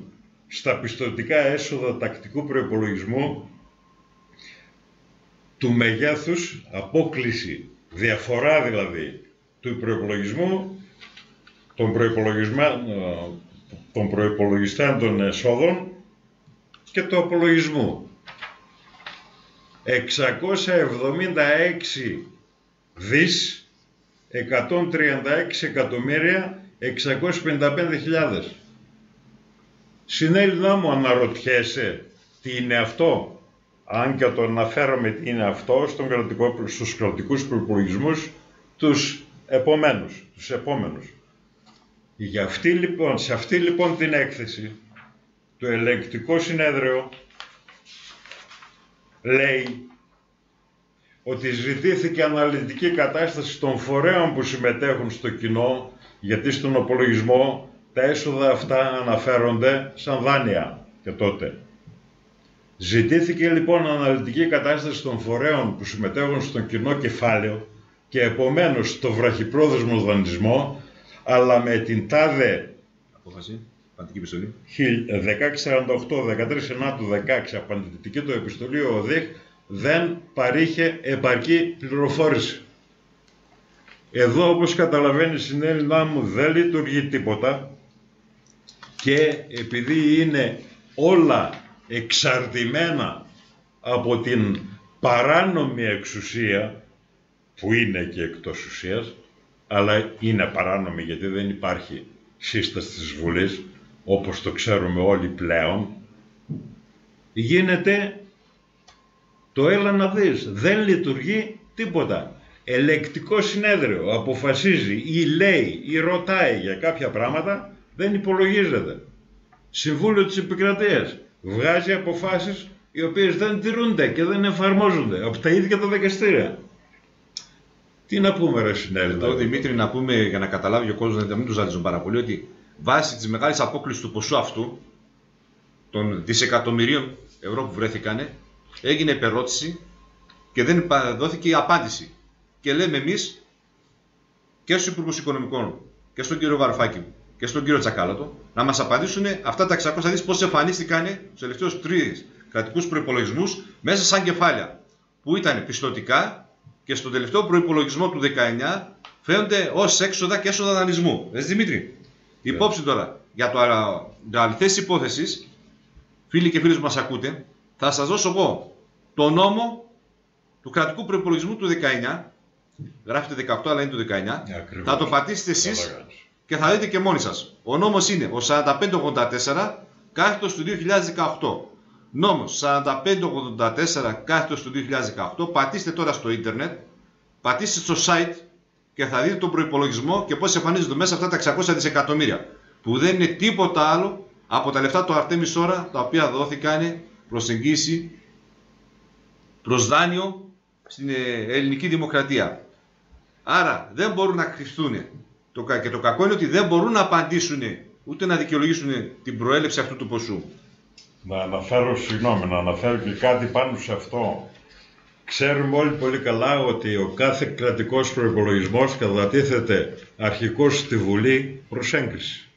Speaker 2: στα πιστωτικά έσοδα τακτικού προϋπολογισμού του μεγέθους, απόκλιση, διαφορά δηλαδή του προϋπολογισμού, των προϋπολογιστών εσόδων και του απολογισμού. 676 δις 136 εκατομμύρια 655.000. Συνέλληνά μου, αναρωτιέσαι τι είναι αυτό? Αν και το αναφέρομαι τι είναι αυτό στους κρατικούς προϋπολογισμούς τους επόμενους. Σε αυτή λοιπόν την έκθεση το ελεγκτικό συνέδριο λέει ότι ζητήθηκε αναλυτική κατάσταση των φορέων που συμμετέχουν στο κοινό, γιατί στον απολογισμό τα έσοδα αυτά αναφέρονται σαν δάνεια και τότε. Ζητήθηκε λοιπόν αναλυτική κατάσταση των φορέων που συμμετέχουν στον κοινό κεφάλαιο και επομένως στο βραχυπρόθεσμο δανεισμό, αλλά με την τάδε
Speaker 1: απόφαση, παντική επιστολή
Speaker 2: 1648, 13 Ενάτου 16, απαντητική του επιστολή ο ΟΔΙΧ δεν παρήχε επαρκή πληροφόρηση. Εδώ, όπως καταλαβαίνει στην Έλληνά μου, δεν λειτουργεί τίποτα και επειδή είναι όλα εξαρτημένα από την παράνομη εξουσία, που είναι και εκτός ουσίας, αλλά είναι παράνομη γιατί δεν υπάρχει σύσταση της Βουλής, όπως το ξέρουμε όλοι πλέον, γίνεται το έλα να δεις, δεν λειτουργεί τίποτα. Ελεγκτικό συνέδριο αποφασίζει ή λέει ή ρωτάει για κάποια πράγματα, δεν υπολογίζεται. Συμβούλιο της Επικρατείας βγάζει αποφάσεις οι οποίες δεν τηρούνται και δεν εφαρμόζονται από τα ίδια τα δικαστήρια. Τι να πούμε ρε συνέδριο?
Speaker 1: Εδώ Δημήτρη, να πούμε για να καταλάβει ο κόσμος, να μην τους ζαλίζουν πάρα πολύ, ότι βάσει της μεγάλης απόκλησης του ποσού αυτού, των δισεκατομμυρίων ευρώ που βρέθηκαν, έγινε επερώτηση και δεν δόθηκε απάντηση. Και λέμε εμείς και στους Υπουργούς Οικονομικών και στον κύριο Βαρουφάκη και στον κύριο Τσακάλατο να μας απαντήσουν αυτά τα 600 δις πώς εμφανίστηκαν στους τελευταίους 3 κρατικούς προϋπολογισμούς μέσα σαν κεφάλαια που ήταν πιστωτικά και στον τελευταίο προϋπολογισμό του 19 φαίνονται ως έξοδα και έσοδα δανεισμού. Έτσι Δημήτρη. Υπόψη τώρα για το αληθές υπόθεσης, φίλοι και φίλοι που μας ακούτε, Θα σας δώσω εγώ το νόμο του κρατικού προϋπολογισμού του 19. Γράφετε 18, αλλά είναι το 19. Θα το πατήσετε εσείς και θα δείτε και μόνοι σας. Ο νόμος είναι ο 4584 κάθετος του 2018. Νόμος 4584 κάθετος του 2018. Πατήστε τώρα στο ίντερνετ, πατήστε στο site και θα δείτε τον προϋπολογισμό και πώς εμφανίζονται μέσα αυτά τα 600 δισεκατομμύρια. Που δεν είναι τίποτα άλλο από τα λεφτά του Αρτέμις Ώρα, τα οποία δόθηκαν προς εγγύηση, προς δάνειο στην ελληνική δημοκρατία. Άρα δεν μπορούν να κρυφθούν. Και το κακό είναι ότι δεν μπορούν να απαντήσουν ούτε να δικαιολογήσουν την προέλευση αυτού του ποσού.
Speaker 2: Να αναφέρω και κάτι πάνω σε αυτό. Ξέρουμε όλοι πολύ καλά ότι ο κάθε κρατικός προϋπολογισμός κατατίθεται αρχικώς στη Βουλή προς έγκριση.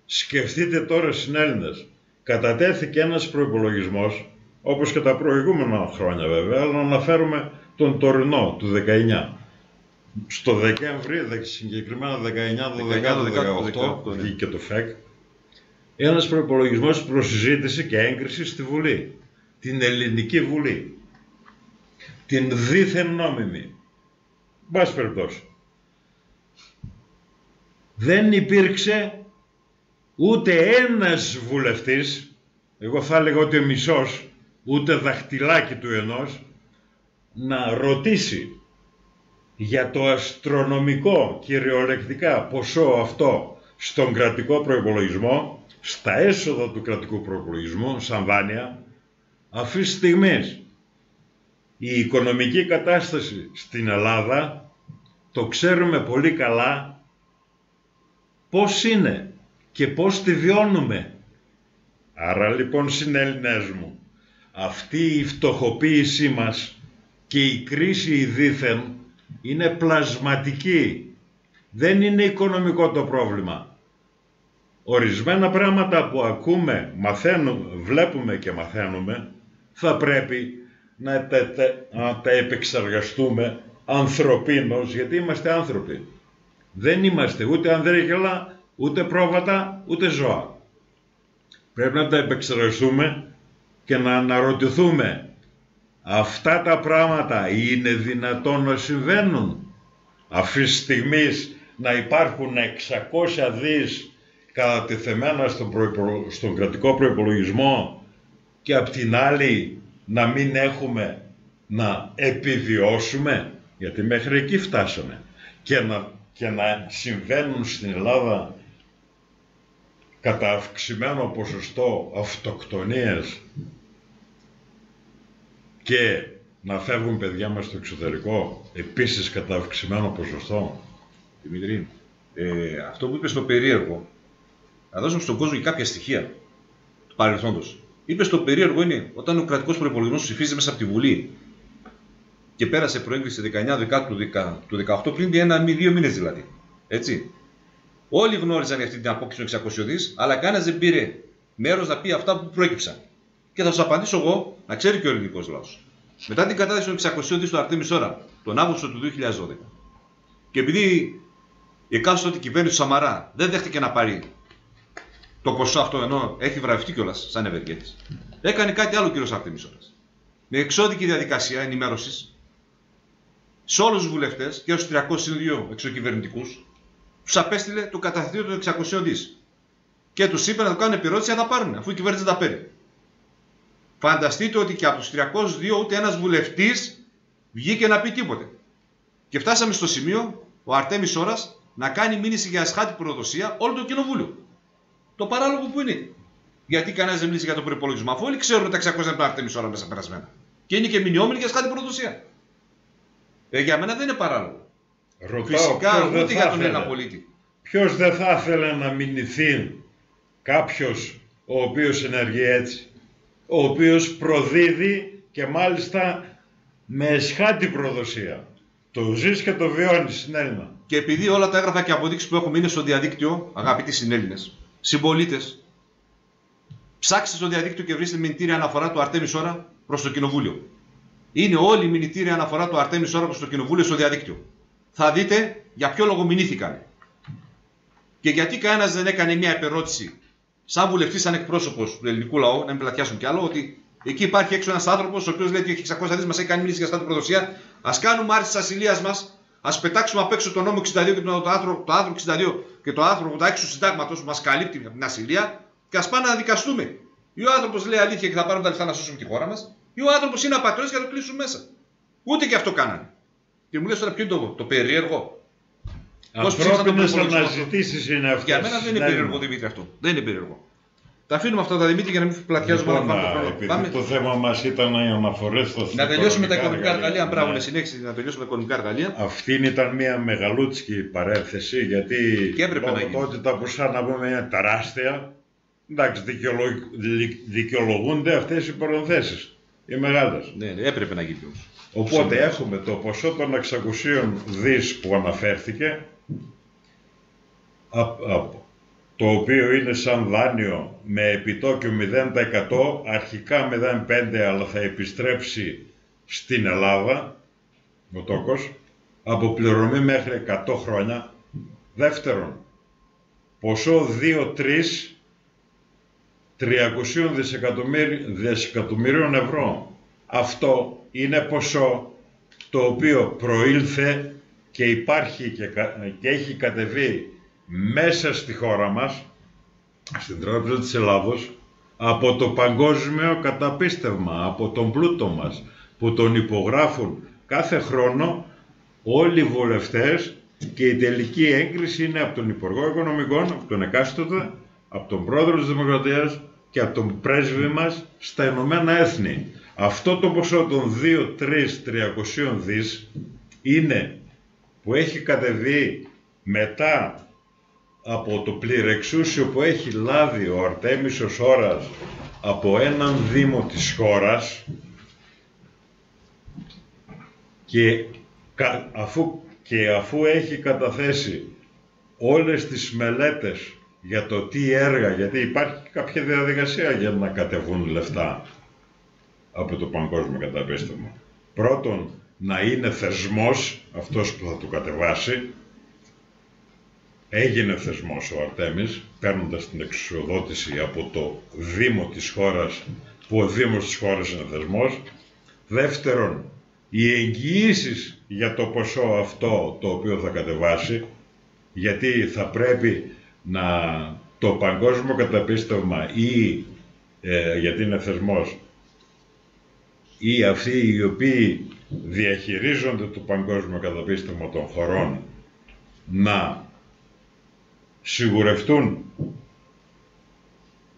Speaker 2: Σκεφτείτε τώρα συνέλληνες, κατατέθηκε ένας προϋπολογισμός, όπως και τα προηγούμενα χρόνια βέβαια, αλλά να αναφέρουμε τον τωρινό του 19. Στο Δεκέμβρη, συγκεκριμένα 19-18, βγήκε το ΦΕΚ, ένας προϋπολογισμός προς συζήτηση και έγκριση στη Βουλή, την Ελληνική Βουλή, την δίθεν νόμιμη. Μπας περιπτώσει. Δεν υπήρξε ούτε ένας βουλευτής, εγώ θα έλεγα ότι μισός, ούτε δαχτυλάκι του ενός, να ρωτήσει για το αστρονομικό κυριολεκτικά ποσό αυτό στον κρατικό προϋπολογισμό, στα έσοδα του κρατικού προϋπολογισμού, σαν δάνεια. Αυτή τη στιγμή η οικονομική κατάσταση στην Ελλάδα, το ξέρουμε πολύ καλά πώς είναι και πώς τη βιώνουμε. Άρα λοιπόν, συνέλληνες μου, αυτή η φτωχοποίησή μας και η κρίση η δίθεν είναι πλασματική. Δεν είναι οικονομικό το πρόβλημα. Ορισμένα πράγματα που ακούμε, μαθαίνουμε, βλέπουμε και μαθαίνουμε, θα πρέπει να τα επεξεργαστούμε ανθρωπίνως, γιατί είμαστε άνθρωποι. Δεν είμαστε ούτε ανδρέγελα, ούτε πρόβατα, ούτε ζώα. Πρέπει να τα επεξεργαστούμε και να αναρωτηθούμε, αυτά τα πράγματα είναι δυνατόν να συμβαίνουν? Αυτή τη στιγμή να υπάρχουν 600 δις κατατεθεμένα στον κρατικό προϋπολογισμό και απ' την άλλη να μην έχουμε να επιβιώσουμε? Γιατί μέχρι εκεί φτάσαμε. Και να συμβαίνουν στην Ελλάδα κατά αυξημένο ποσοστό αυτοκτονίες και να φεύγουν παιδιά μας στο εξωτερικό, επίσης κατά αυξημένο ποσοστό.
Speaker 1: Δημήτρη, αυτό που είπες στο περίεργο, να δώσουμε στον κόσμο και κάποια στοιχεία του παρελθόντος. Είπες το περίεργο είναι όταν ο κρατικός προϋπολογισμός ψηφίζεται μέσα από τη Βουλή και πέρασε προέγκριση 19 Δεκάτου του 18, πριν 1-2 μήνες δηλαδή. Έτσι. Όλοι γνώριζαν αυτή την απόκτηση των 600 δις, αλλά κανένας δεν πήρε μέρος να πει αυτά που προέκυψαν. Και θα σας απαντήσω εγώ, να ξέρει και ο ελληνικός λαός. Μετά την κατάθεση των 600 δις του Αρτέμις Ώρα, τον Αύγουστο του 2012, και επειδή η εκάστοτε κυβέρνηση του Σαμαρά δεν δέχτηκε να πάρει το ποσό αυτό, ενώ έχει βραβευτεί κιόλας σαν ευεργέτης, έκανε κάτι άλλο ο κύριος Αρτέμις Ώρας. Με εξώδικη διαδικασία ενημέρωσης σε όλους τους βουλευτές και στους 302 εξωκυβερνητικούς, τους απέστειλε το καταθετήριο των 600 δις. Και τους είπε να το κάνουν επιρρότηση αν τα πάρουν, αφού η κυβέρνηση δεν τα παίρνει. Φανταστείτε ότι και από τους 302 ούτε ένας βουλευτής βγήκε να πει τίποτε. Και φτάσαμε στο σημείο ο Αρτέμις Ώρας να κάνει μήνυση για ασχάτη προδοσία όλο το κοινοβούλιο. Το παράλογο που είναι. Γιατί κανένας δεν μίλησε για τον προϋπολογισμό, αφού όλοι ξέρουν τα 600 από τον Αρτέμις Ώρα μέσα περασμένα. Και είναι και μηνιόμενοι για ασχάτη προδοσία. Για μένα δεν είναι παράλογο.
Speaker 2: Ρωτάω,
Speaker 1: φυσικά ούτε για τον Έλληνα πολίτη.
Speaker 2: Ποιος δεν θα ήθελε να μηνυθεί κάποιος ο οποίος ενεργεί έτσι, ο οποίος προδίδει και μάλιστα με εσχάτη προδοσία. Το ζεις και το βιώνεις στην Έλληνα.
Speaker 1: Και επειδή όλα τα έγγραφα και αποδείξεις που έχουμε είναι στο διαδίκτυο, αγαπητοί συνέλληνες, συμπολίτες, ψάξτε στο διαδίκτυο και βρίσκετε μηνυτήρια αναφορά του Αρτέμις Ώρα προς το Κοινοβούλιο. Είναι όλη η μηνυτήρια αναφορά του Αρτέμις Ώρα προς το Κοινοβούλιο στο διαδίκτυο. Θα δείτε για ποιο λόγο μηνύθηκαν. Και γιατί κανένας δεν έκανε μια επερώτηση, σαν βουλευτής, σαν εκπρόσωπος του ελληνικού λαού, να μην πλατιάσουν κι άλλο, ότι Εκεί υπάρχει έξω ένας άνθρωπος ο οποίος λέει ότι έχει 600 δις, μας έχει κάνει μίληση για στάτη προδοσία. Ας κάνουμε άρση της ασυλίας μας, ας πετάξουμε απ' έξω τον νόμο 62 και το άρθρο 62 και το άρθρο 86 του συντάγματος που μας καλύπτει από την ασυλία και ας πάμε να δικαστούμε. Ή ο άνθρωπος λέει αλήθεια και θα πάρουν τα λεφτά να σώσουμε τη χώρα μας, ή ο άνθρωπος είναι απατεώνας και θα το κλείσουν μέσα. Ούτε και αυτό κάνανε. Και μου λες τώρα ποιο είναι το περίεργο.
Speaker 2: Ανθρώπινες αναζητήσεις είναι αυτές.
Speaker 1: Για μένα δεν είναι περίεργο, Δημήτρη, αυτό. Δεν είναι περίεργο. Τα αφήνουμε αυτά τα Δημήτρη για να μην πλατιάζουμε
Speaker 2: Λοιπόν,
Speaker 1: να πάμε.
Speaker 2: επειδή το θέμα μας ήταν οι αναφορές στα
Speaker 1: να τελειώσουμε τα οικονομικά εργαλεία. Μπράβο, συνέχιση να τελειώσουμε τα οικονομικά εργαλεία.
Speaker 2: Αυτή ήταν μια μεγαλούτσικη παρένθεση, γιατί τότε τα ποσά να πούμε είναι τεράστια. Εντάξει, δικαιολογούνται αυτές οι παρενθέσεις. Οι μεγάλες.
Speaker 1: Ναι, έπρεπε να γίνει όμως.
Speaker 2: Οπότε έχουμε το ποσό των 600 δις που αναφέρθηκε, το οποίο είναι σαν δάνειο με επιτόκιο 0%, αρχικά 0,5% αλλά θα επιστρέψει στην Ελλάδα, ο τόκος, από πληρωμή μέχρι 100 χρόνια. Δεύτερον, ποσό 300 δισεκατομμυρίων ευρώ. Αυτό είναι ποσό το οποίο προήλθε και υπάρχει και έχει κατεβεί μέσα στη χώρα μας, στην Τράπεζα της Ελλάδος, από το παγκόσμιο καταπίστευμα, από τον πλούτο μας, που τον υπογράφουν κάθε χρόνο όλοι οι βουλευτές και η τελική έγκριση είναι από τον Υπουργό Οικονομικών, από τον εκάστοτε, από τον Πρόεδρο της Δημοκρατίας και από τον πρέσβη μας στα Ηνωμένα Έθνη. Αυτό το ποσό των 2-3-300 δις είναι που έχει κατεβεί μετά από το πληρεξούσιο που έχει λάβει ο Αρτέμισος Ώρας από έναν δήμο της χώρας και αφού έχει καταθέσει όλες τις μελέτες για το τι έργα, γιατί υπάρχει κάποια διαδικασία για να κατεβούν λεφτά από το παγκόσμιο καταπίστευμα. Πρώτον, να είναι θεσμός αυτός που θα το κατεβάσει. Έγινε θεσμός ο Αρτέμις, παίρνοντας την εξουσιοδότηση από το Δήμο της χώρας, που ο Δήμος της χώρας είναι θεσμός. Δεύτερον, οι εγγυήσεις για το ποσό αυτό το οποίο θα κατεβάσει, γιατί θα πρέπει το παγκόσμιο καταπίστευμα ή γιατί είναι θεσμός, ή αυτοί οι οποίοι διαχειρίζονται το παγκόσμιο καταπίστευμα των χωρών να σιγουρευτούν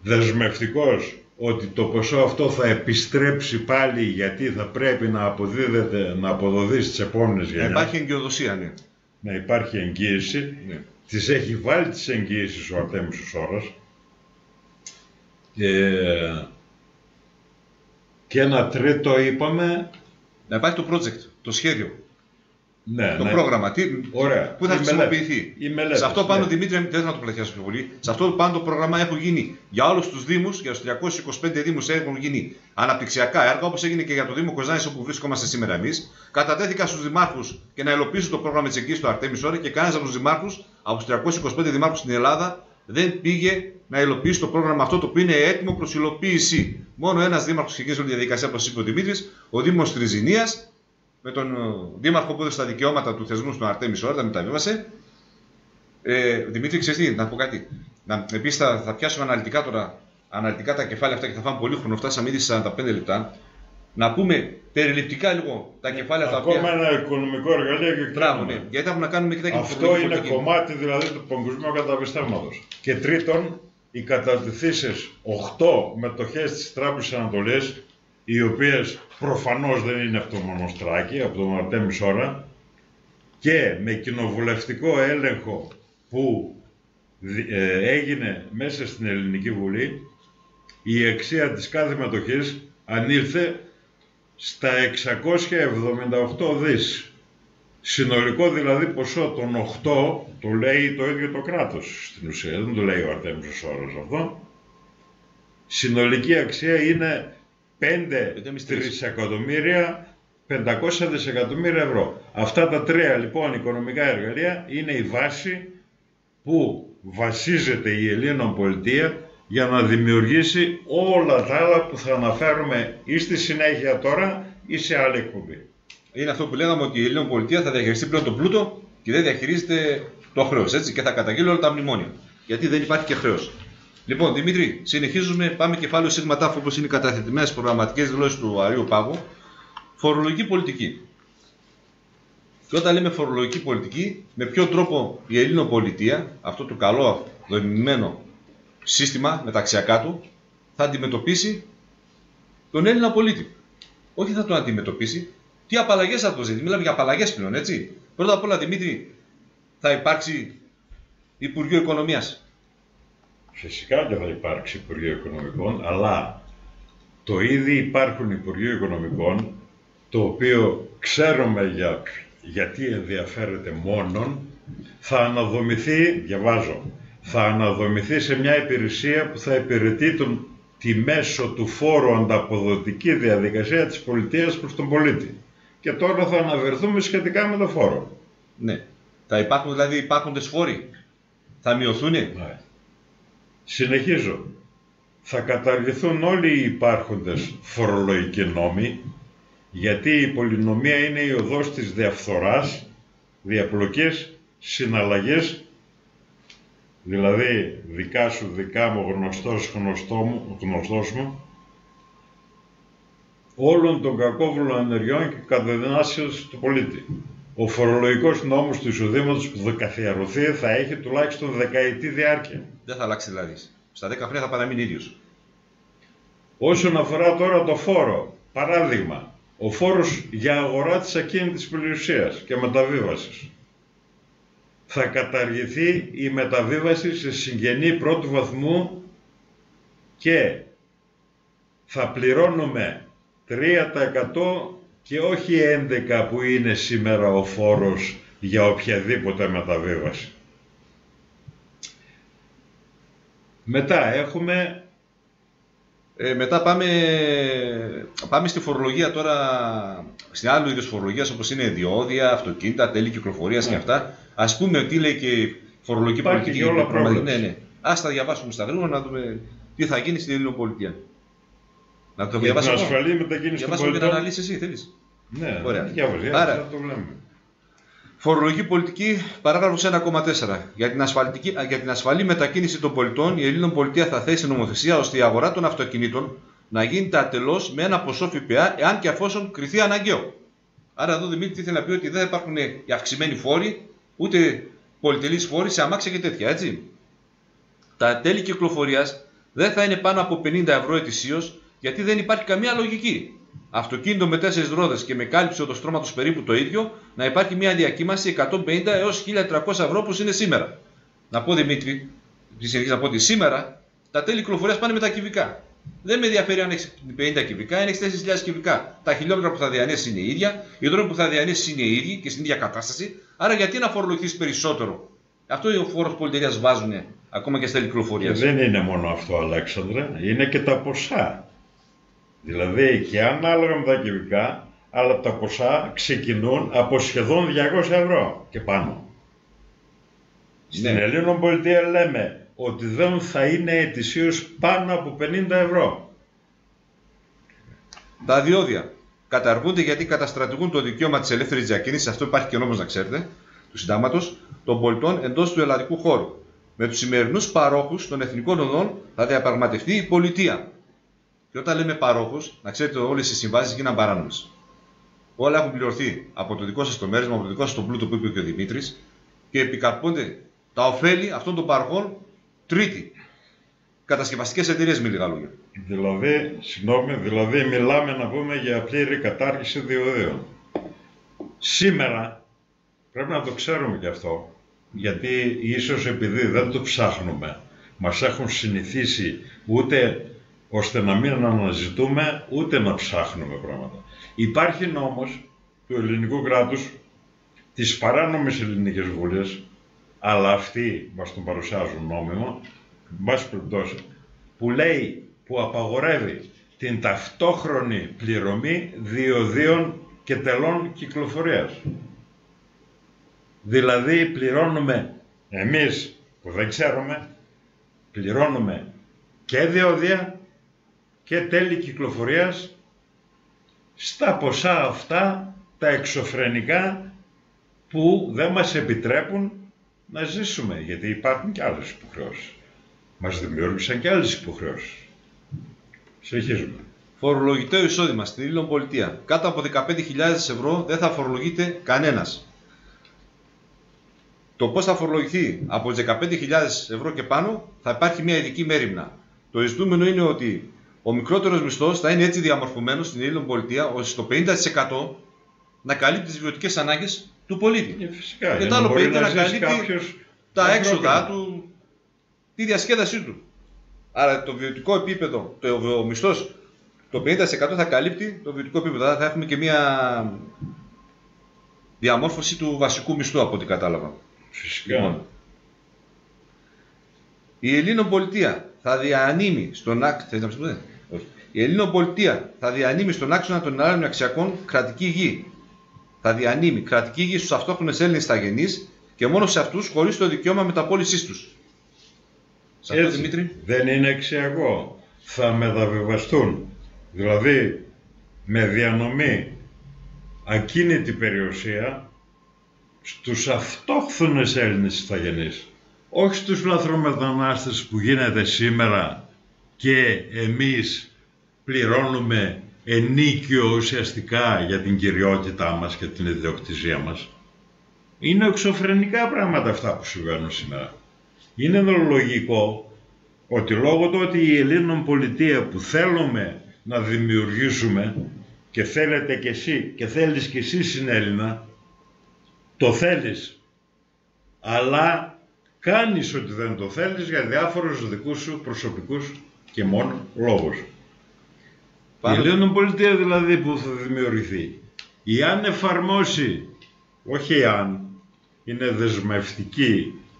Speaker 2: δεσμευτικώς ότι το ποσό αυτό θα επιστρέψει πάλι, γιατί θα πρέπει να αποδοθεί στις επόμενες γενιές.
Speaker 1: Να υπάρχει εγκυοδοσία, ναι.
Speaker 2: Να υπάρχει εγγύηση. Ναι. Τις έχει βάλει τις εγγύησεις ο Αρτέμισος Ώρας. Και ένα τρίτο είπαμε...
Speaker 1: Να υπάρχει το project, το σχέδιο.
Speaker 2: Ναι,
Speaker 1: το πρόγραμμα. Πού θα χρησιμοποιηθεί. Σε αυτό πάνω, Δημήτρη, δεν θα το πλατιάσω πιο πολύ. Σε αυτό πάνω το πρόγραμμα έχουν γίνει για όλους τους Δήμους, για τους 325 Δήμους έχουν γίνει αναπτυξιακά έργα, όπως έγινε και για το Δήμο Κοζάνης, όπου βρισκόμαστε σήμερα εμείς. Κατατέθηκαν στους δημάρχους και να υλοποιήσουν το πρόγραμμα της εγγύησης του Αρτέμις Ώρας και κανένας από τους δημάρχους, από τους 325 δημάρχους στην Ελλάδα, δεν πήγε να υλοποιήσει το πρόγραμμα αυτό, το οποίο είναι έτοιμο προς υλοποίηση. Μόνο ένας δήμαρχος ξεκίνησε όλη τη διαδικασία, όπως είπε ο Δημήτρης, ο Δήμος Τριζηνίας, με τον δήμαρχο που έδωσε τα δικαιώματα του θεσμού στον Αρτέμις Ώρας, τα μεταβίβασε. Δημήτρη, ξέρεις τι, να πω κάτι. Επίσης θα πιάσουμε αναλυτικά τα κεφάλαια αυτά και θα φάμε πολύ χρόνο. Φτάσαμε ήδη σε 45 λεπτά. Να πούμε περιληπτικά λίγο τα κεφάλαια τα οποία.
Speaker 2: Ακόμα ένα οικονομικό εργαλείο και
Speaker 1: μπράβο, ναι. Γιατί έχουμε να κάνουμε και τα
Speaker 2: αυτό είναι κομμάτι δηλαδή του παγκοσμίου καταπιστεύματος. Και τρίτον, οι κατατεθήσεις 8 μετοχές της Τράπεζας Ανατολής, οι οποίες προφανώς δεν είναι από το Μονοστράκη, από τον Αρτέμις Ώρα, και με κοινοβουλευτικό έλεγχο που έγινε μέσα στην Ελληνική Βουλή, η αξία της κάθε μετοχής ανήλθε στα 678 δις. Συνολικό δηλαδή ποσό των 8 το λέει το ίδιο το κράτος στην ουσία, δεν το λέει ο Αρτέμις Ώρας αυτό. Συνολική αξία είναι 5.500 δισεκατομμύρια ευρώ. Αυτά τα τρία λοιπόν οικονομικά εργαλεία είναι η βάση που βασίζεται η Ελλήνων πολιτεία για να δημιουργήσει όλα τα άλλα που θα αναφέρουμε ή στη συνέχεια τώρα ή σε άλλη εκπομπή.
Speaker 1: Είναι αυτό που λέγαμε, ότι η Ελληνική πολιτεία θα διαχειριστεί πλέον τον πλούτο και δεν διαχειρίζεται το χρέος, έτσι, και θα καταγγείλει όλα τα μνημόνια. Γιατί δεν υπάρχει και χρέος. Λοιπόν, Δημήτρη, συνεχίζουμε. Πάμε κεφάλαιο ΣΥΓΜΑ ΤΑΦ, όπως είναι καταθετημένες προγραμματικές δηλώσεις του Αρείου Πάγου. Φορολογική πολιτική. Και όταν λέμε φορολογική πολιτική, με ποιο τρόπο η Ελληνική πολιτεία, αυτό το καλό δομημένο σύστημα μεταξιακά του, θα αντιμετωπίσει τον Έλληνα πολίτη. Όχι θα τον αντιμετωπίσει, τι απαλλαγές θα του ζητήσει. Μιλάμε για απαλλαγές πλέον, έτσι. Πρώτα απ' όλα, Δημήτρη, θα υπάρξει Υπουργείο Οικονομίας.
Speaker 2: Φυσικά και θα υπάρξει Υπουργείο Οικονομικών, αλλά το ήδη υπάρχουν Υπουργείο Οικονομικών, το οποίο ξέρουμε γιατί ενδιαφέρεται μόνον, θα αναδομηθεί, διαβάζω, θα αναδομηθεί σε μια υπηρεσία που θα υπηρετεί τη μέσω του φόρου ανταποδοτική διαδικασία της πολιτείας προς τον πολίτη. Και τώρα θα αναβερθούμε σχετικά με το φόρο.
Speaker 1: Ναι. Θα υπάρχουν δηλαδή υπάρχοντες φόροι. Θα μειωθούνε.
Speaker 2: Ναι. Συνεχίζω. Θα καταργηθούν όλοι οι υπάρχοντες φορολογικοί νόμοι, γιατί η πολυνομία είναι η οδός της διαφθοράς, διαπλοκής, συναλλαγής, δηλαδή δικά σου, δικά μου, γνωστός μου, όλων των κακόβουλων ενεργειών και καταδυνάσεως του πολίτη. Ο φορολογικός νόμος του εισοδήματος που θα καθιερωθεί θα έχει τουλάχιστον δεκαετή διάρκεια.
Speaker 1: Δεν θα αλλάξει δηλαδή. Στα 10 χρόνια θα παραμείνει ίδιος.
Speaker 2: Όσον αφορά τώρα το φόρο, παράδειγμα, ο φόρος για αγορά της ακίνητης περιουσίας και μεταβίβασης. Θα καταργηθεί η μεταβίβαση σε συγγενή πρώτου βαθμού και θα πληρώνουμε 3% και όχι 11% που είναι σήμερα ο φόρος για οποιαδήποτε μεταβίβαση. Μετά έχουμε...
Speaker 1: Μετά πάμε στη φορολογία τώρα, στην άλλου είδους φορολογίας, όπως είναι διόδια, αυτοκίνητα, τέλη κυκλοφορίας και αυτά. Ας πούμε τι λέει και η φορολογική πολιτική.
Speaker 2: Και όλα πρόβλημα.
Speaker 1: Ναι. Ας τα διαβάσουμε στα γρήγορα να δούμε τι θα γίνει στην Ελληνική πολιτεία. Να το διαβάσω.
Speaker 2: Για την ασφαλή μετακίνηση των
Speaker 1: πολιτών. Για να αναλύσεις εσύ, θέλεις.
Speaker 2: Ναι,
Speaker 1: ωραία.
Speaker 2: Άρα, το βλέπουμε.
Speaker 1: Φορολογική πολιτική, παράγραφος 1,4. Για την ασφαλή μετακίνηση των πολιτών, η Ελληνική πολιτεία θα θέσει νομοθεσία ώστε η αγορά των αυτοκινήτων να γίνεται ατελώς με ένα ποσό ΦΠΑ, εάν και αφόσον κριθεί αναγκαίο. Άρα, εδώ Δημήτρη, τι θέλει να πει, ότι δεν θα υπάρχουν οι αυξημένοι φόροι, ούτε πολυτελείς φόροι σε αμάξια και τέτοια, έτσι. Τα τέλη κυκλοφορίας δεν θα είναι πάνω από 50 ευρώ ετησίως, γιατί δεν υπάρχει καμία λογική. Αυτοκίνητο με 4 ρόδες και με κάλυψη οδοστρώματος περίπου το ίδιο, να υπάρχει μια διακύμαση 150 έως 1.300 ευρώ όπως είναι σήμερα. Να πω, Δημήτρη, να πω ότι σήμερα τα τέλη κυκλοφορίας πάνε με τα κυβικά. Δεν με ενδιαφέρει αν έχει 50 κυβικά, αν έχει 4.000 κυβικά. Τα χιλιόμετρα που θα διανέσει είναι ίδια, οι δρόμοι που θα διανέσει είναι οι ίδιοι και στην ίδια κατάσταση. Άρα γιατί να φορολογηθεί περισσότερο? Αυτό είναι ο φόρος που πολυτερίας βάζουν ακόμα και στα τέλη κυκλοφορίας.
Speaker 2: Δεν είναι μόνο αυτό, Αλέξανδρε, είναι και τα ποσά. Δηλαδή και ανάλογα με τα κυβικά, αλλά τα ποσά ξεκινούν από σχεδόν 200 ευρώ και πάνω. Στην Ελλήνων πολιτεία λέμε ότι δεν θα είναι ετησίως πάνω από 50 ευρώ.
Speaker 1: Τα διόδια καταργούνται γιατί καταστρατηγούν το δικαίωμα της ελεύθερης διακίνησης, αυτό υπάρχει και νόμος να ξέρετε, του συντάγματος, των πολιτών εντός του ελλαδικού χώρου. Με τους σημερινούς παρόχους των εθνικών οδών θα διαπραγματευτεί η πολιτεία. Και όταν λέμε παρόχους, να ξέρετε ότι όλες οι συμβάσεις γίναν παράνομες. Όλα έχουν πληρωθεί από το δικό σας το μέρισμα, από το δικό σας τον πλούτο που είπε και ο Δημήτρης, και επικαρπώνται τα ωφέλη αυτών των παροχών τρίτη. Κατασκευαστικές εταιρείες, με λίγα λόγια.
Speaker 2: Δηλαδή μιλάμε να πούμε για πλήρη κατάργηση διοδίων. Σήμερα πρέπει να το ξέρουμε και αυτό, γιατί ίσως επειδή δεν το ψάχνουμε, μας έχουν συνηθίσει ούτε ώστε να μην αναζητούμε ούτε να ψάχνουμε πράγματα. Υπάρχει νόμος του ελληνικού κράτους, της παράνομης ελληνικής βουλής, αλλά αυτοί μας τον παρουσιάζουν νόμιμο, που λέει, που απαγορεύει την ταυτόχρονη πληρωμή διοδίων και τελών κυκλοφορίας. Δηλαδή πληρώνουμε, εμείς που δεν ξέρουμε, πληρώνουμε και διόδια και τέλη κυκλοφορίας στα ποσά αυτά τα εξωφρενικά που δεν μας επιτρέπουν να ζήσουμε, γιατί υπάρχουν και άλλες υποχρεώσεις. Μας δημιούργησαν και άλλες υποχρεώσεις. Συνεχίζουμε.
Speaker 1: Φορολογητέο εισόδημα στην Ελλήνων Πολιτεία. Κάτω από 15.000 ευρώ δεν θα φορολογείται κανένας. Το πώς θα φορολογηθεί από τις 15.000 ευρώ και πάνω θα υπάρχει μια ειδική μέριμνα. Το ζητούμενο είναι ότι ο μικρότερος μισθός θα είναι έτσι διαμορφωμένος στην Ελλήνων Πολιτεία ώστε στο 50% να καλύπτει τις βιωτικές ανάγκες του πολίτη.
Speaker 2: Φυσικά,
Speaker 1: και το άλλο 50% να καλύπτει τα έξοδα του, τη διασκέδασή του. Άρα το βιωτικό επίπεδο, ο μισθός, το 50% θα καλύπτει το βιωτικό επίπεδο. Θα έχουμε και μια διαμόρφωση του βασικού μισθού από ό,τι κατάλαβα.
Speaker 2: Φυσικά.
Speaker 1: Λοιπόν, η Ελλήνων Πολιτεία θα διανύμει στον Η Ελλήνων Πολιτεία θα διανύμει στον άξονα των άλλων αξιακών κρατική γη. Θα διανύμει κρατική γη στους αυτόχθονες Έλληνες ηθαγενείς και μόνο σε αυτούς χωρίς το δικαίωμα μεταπώλησής τους. Σε αυτό, Δημήτρη.
Speaker 2: Δεν είναι αξιακό. Θα μεταβιβαστούν. Δηλαδή με διανομή ακίνητη περιουσία στους αυτόχθονες Έλληνες ηθαγενείς. Όχι στους λαθρομετανάστες που γίνεται σήμερα και εμείς πληρώνουμε ενίκιο ουσιαστικά για την κυριότητά μας και την ιδιοκτησία μας. Είναι εξωφρενικά πράγματα αυτά που συμβαίνουν σήμερα. Είναι λογικό ότι λόγω του ότι η Ελλήνων Πολιτεία που θέλουμε να δημιουργήσουμε και θέλετε κι εσύ και θέλεις κι εσύ συνέλληνα, το θέλεις, αλλά κάνεις ότι δεν το θέλεις για διάφορους δικούς σου προσωπικούς και μόνο λόγους. Η Ελλήνων Πολιτεία δηλαδή που θα δημιουργηθεί, εάν εφαρμόσει, όχι εάν, είναι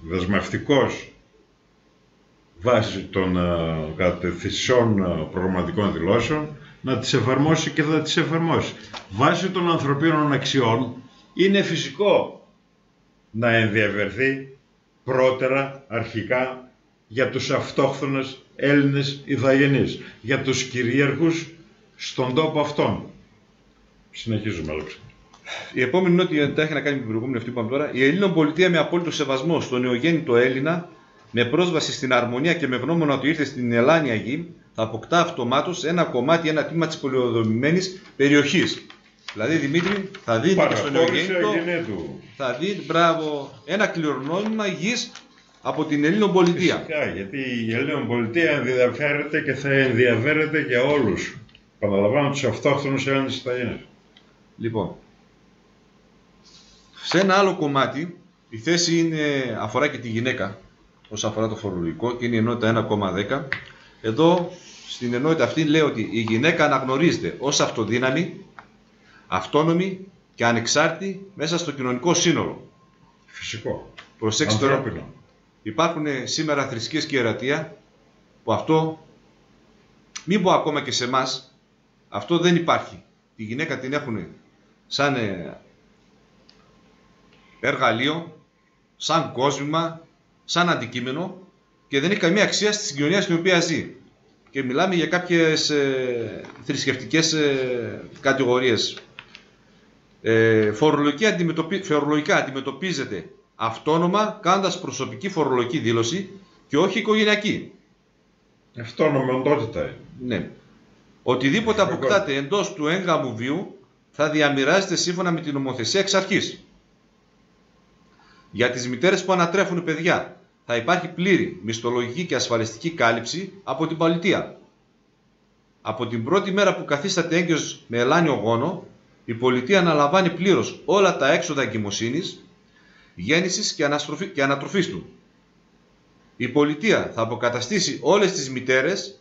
Speaker 2: δεσμευτικός βάσει των κατευθυνσιών προγραμματικών δηλώσεων, να τις εφαρμόσει και θα τις εφαρμόσει. Βάσει των ανθρωπίνων αξιών είναι φυσικό να ενδιαφερθεί πρώτερα αρχικά για τους αυτόχθονες Έλληνες ηθαγενείς, για τους κυρίαρχους στον τόπο αυτόν. Συνεχίζουμε, Αλέξη.
Speaker 1: Η επόμενη νότη έχει να κάνει με την προηγούμενη αυτή που είπαμε τώρα. Η Ελλήνων Πολιτεία με απόλυτο σεβασμό στον νεογέννητο Έλληνα, με πρόσβαση στην αρμονία και με γνώμονα ότι ήρθε στην Ελλάνια γη, θα αποκτά αυτομάτως ένα κομμάτι, ένα τμήμα της πολυοδομημένης περιοχής. Δηλαδή, Δημήτρη, θα δίνει και στον νεογέννητο, θα δίνει, μπράβο, ένα κληρονόμημα γης από την Ελλήνων Πολιτεία.
Speaker 2: Φυσικά, γιατί η Ελλήνων Πολιτεία ενδιαφέρεται και θα ενδιαφέρεται για όλους. Παραλαμβάνω τους αυτόχθονους Έλληνες ηθαγενείς.
Speaker 1: Λοιπόν, σε ένα άλλο κομμάτι η θέση αφορά και τη γυναίκα όσον αφορά το φορολογικό και είναι η ενότητα 1,10. Εδώ στην ενότητα αυτή λέει ότι η γυναίκα αναγνωρίζεται ως αυτοδύναμη, αυτόνομη και ανεξάρτητη μέσα στο κοινωνικό σύνολο.
Speaker 2: Φυσικό.
Speaker 1: Προσέξτε τώρα, υπάρχουν σήμερα θρησκείες και ιερατεία που αυτό, μην πω ακόμα και σε εμάς, αυτό δεν υπάρχει. Τη γυναίκα την έχουν σαν εργαλείο, σαν κόσμημα, σαν αντικείμενο και δεν έχει καμία αξία στη συγκοινωνία στην οποία ζει. Και μιλάμε για κάποιες θρησκευτικές κατηγορίες. Φορολογικά αντιμετωπίζεται αυτόνομα, κάνοντας προσωπική φορολογική δήλωση και όχι οικογενειακή.
Speaker 2: Αυτόνομη οντότητα.
Speaker 1: Ναι. Οτιδήποτε αποκτάται εντός του έγγαμου βίου θα διαμοιράζεται σύμφωνα με την νομοθεσία εξ αρχής. Για τις μητέρες που ανατρέφουν παιδιά θα υπάρχει πλήρη μισθολογική και ασφαλιστική κάλυψη από την πολιτεία. Από την πρώτη μέρα που καθίσταται έγκυος με ελάνιο γόνο, η πολιτεία αναλαμβάνει πλήρως όλα τα έξοδα εγκυμοσύνης, γέννησης και ανατροφής του. Η πολιτεία θα αποκαταστήσει όλες τις μητέρες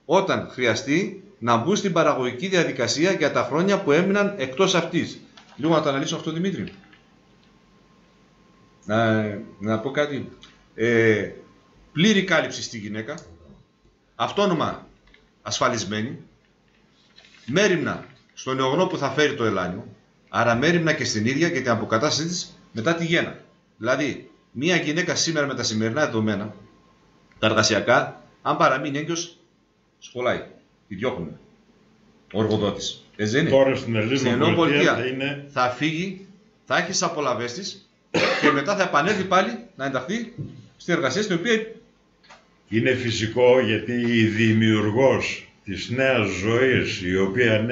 Speaker 1: όταν χρειαστεί να μπουν στην παραγωγική διαδικασία για τα χρόνια που έμειναν εκτός αυτής. Λίγο να το αναλύσω αυτό, Δημήτρη. Να πω κάτι. Πλήρη κάλυψη στη γυναίκα, αυτόνομα ασφαλισμένη, μέριμνα στον νεογνώ που θα φέρει το ελάνιο, άρα μέριμνα και στην ίδια και την αποκατάσταση της μετά τη γέννα. Δηλαδή, μία γυναίκα σήμερα με τα σημερινά δεδομένα, τα εργασιακά, Αν παραμείνει έγκυος, σχολάει. Τη διώχνουμε. Ο εργοδότης. Έτσι δεν είναι?
Speaker 2: Τώρα στην Ελλήνων πολιτεία
Speaker 1: θα φύγει, θα έχει τις απολαβές της και μετά θα επανέλθει πάλι να ενταχθεί στην εργασία στην οποία...
Speaker 2: Είναι φυσικό, γιατί η δημιουργός της νέας ζωής, η οποία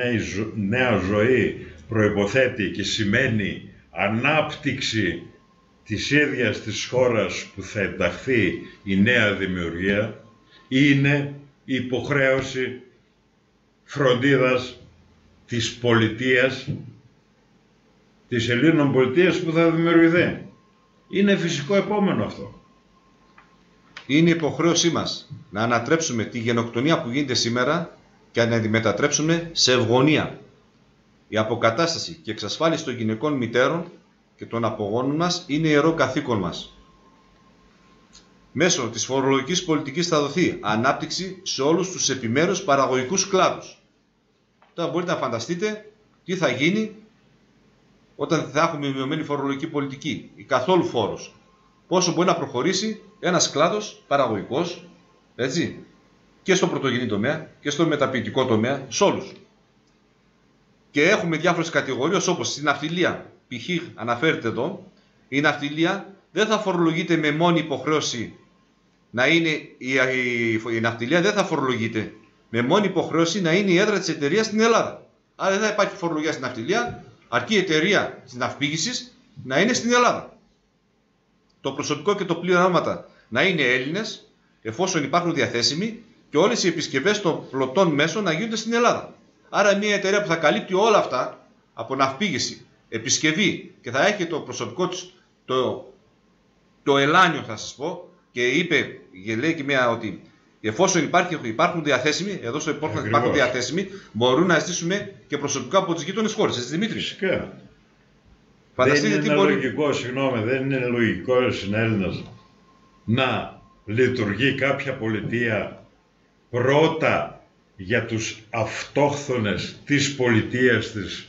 Speaker 2: νέα ζωή προϋποθέτει και σημαίνει ανάπτυξη της ίδιας της χώρας που θα ενταχθεί η νέα δημιουργία, είναι υποχρέωση φροντίδας της πολιτείας, της Ελλήνων πολιτείας που θα δημιουργηθεί. Είναι φυσικό επόμενο αυτό.
Speaker 1: Είναι υποχρέωσή μας να ανατρέψουμε τη γενοκτονία που γίνεται σήμερα και να τη μετατρέψουμε σε ευγονία. Η αποκατάσταση και εξασφάλιση των γυναικών μητέρων και των απογόνων μας είναι ιερό καθήκον μας. Μέσω της φορολογικής πολιτικής θα δοθεί ανάπτυξη σε όλους τους επιμέρους παραγωγικούς κλάδους. Τώρα μπορείτε να φανταστείτε τι θα γίνει όταν θα έχουμε μειωμένη φορολογική πολιτική ή καθόλου φόρος. Πόσο μπορεί να προχωρήσει ένας κλάδος παραγωγικός, έτσι, και στο πρωτογενή τομέα και στο μεταποιητικό τομέα, σε όλους. Και έχουμε διάφορες κατηγορίες, όπως η ναυτιλία. Π.χ. αναφέρεται εδώ, η ναυτιλία δεν θα φορολογείται με μόνη υποχρέωση να είναι η ναυτιλία δεν θα φορολογείται με μόνη υποχρέωση να είναι η έδρα της εταιρείας στην Ελλάδα. Άρα δεν θα υπάρχει φορολογία στην ναυτιλία, αρκεί η εταιρεία της ναυπήγησης να είναι στην Ελλάδα. Το προσωπικό και το πληρώματα να είναι Έλληνες, εφόσον υπάρχουν διαθέσιμοι, και όλες οι επισκευές των πλωτών μέσων να γίνονται στην Ελλάδα. Άρα μια εταιρεία που θα καλύπτει όλα αυτά, από ναυπήγηση, επισκευή, και θα έχει το προσωπικό της, το ελάνιο θα σας πω, και είπε, λέει και μια ότι εφόσον υπάρχουν διαθέσιμοι, εδώ στο υπόρθυνο υπάρχουν διαθέσιμοι, μπορούν να ζητήσουμε και προσωπικά από τις γείτονες χώρες. Έτσι, Δημήτρη?
Speaker 2: Φυσικά.
Speaker 1: Φανταστείτε
Speaker 2: δεν είναι λογικό, δεν είναι λογικό στην Έλληνας να λειτουργεί κάποια πολιτεία πρώτα για τους αυτόχθονες της πολιτείας της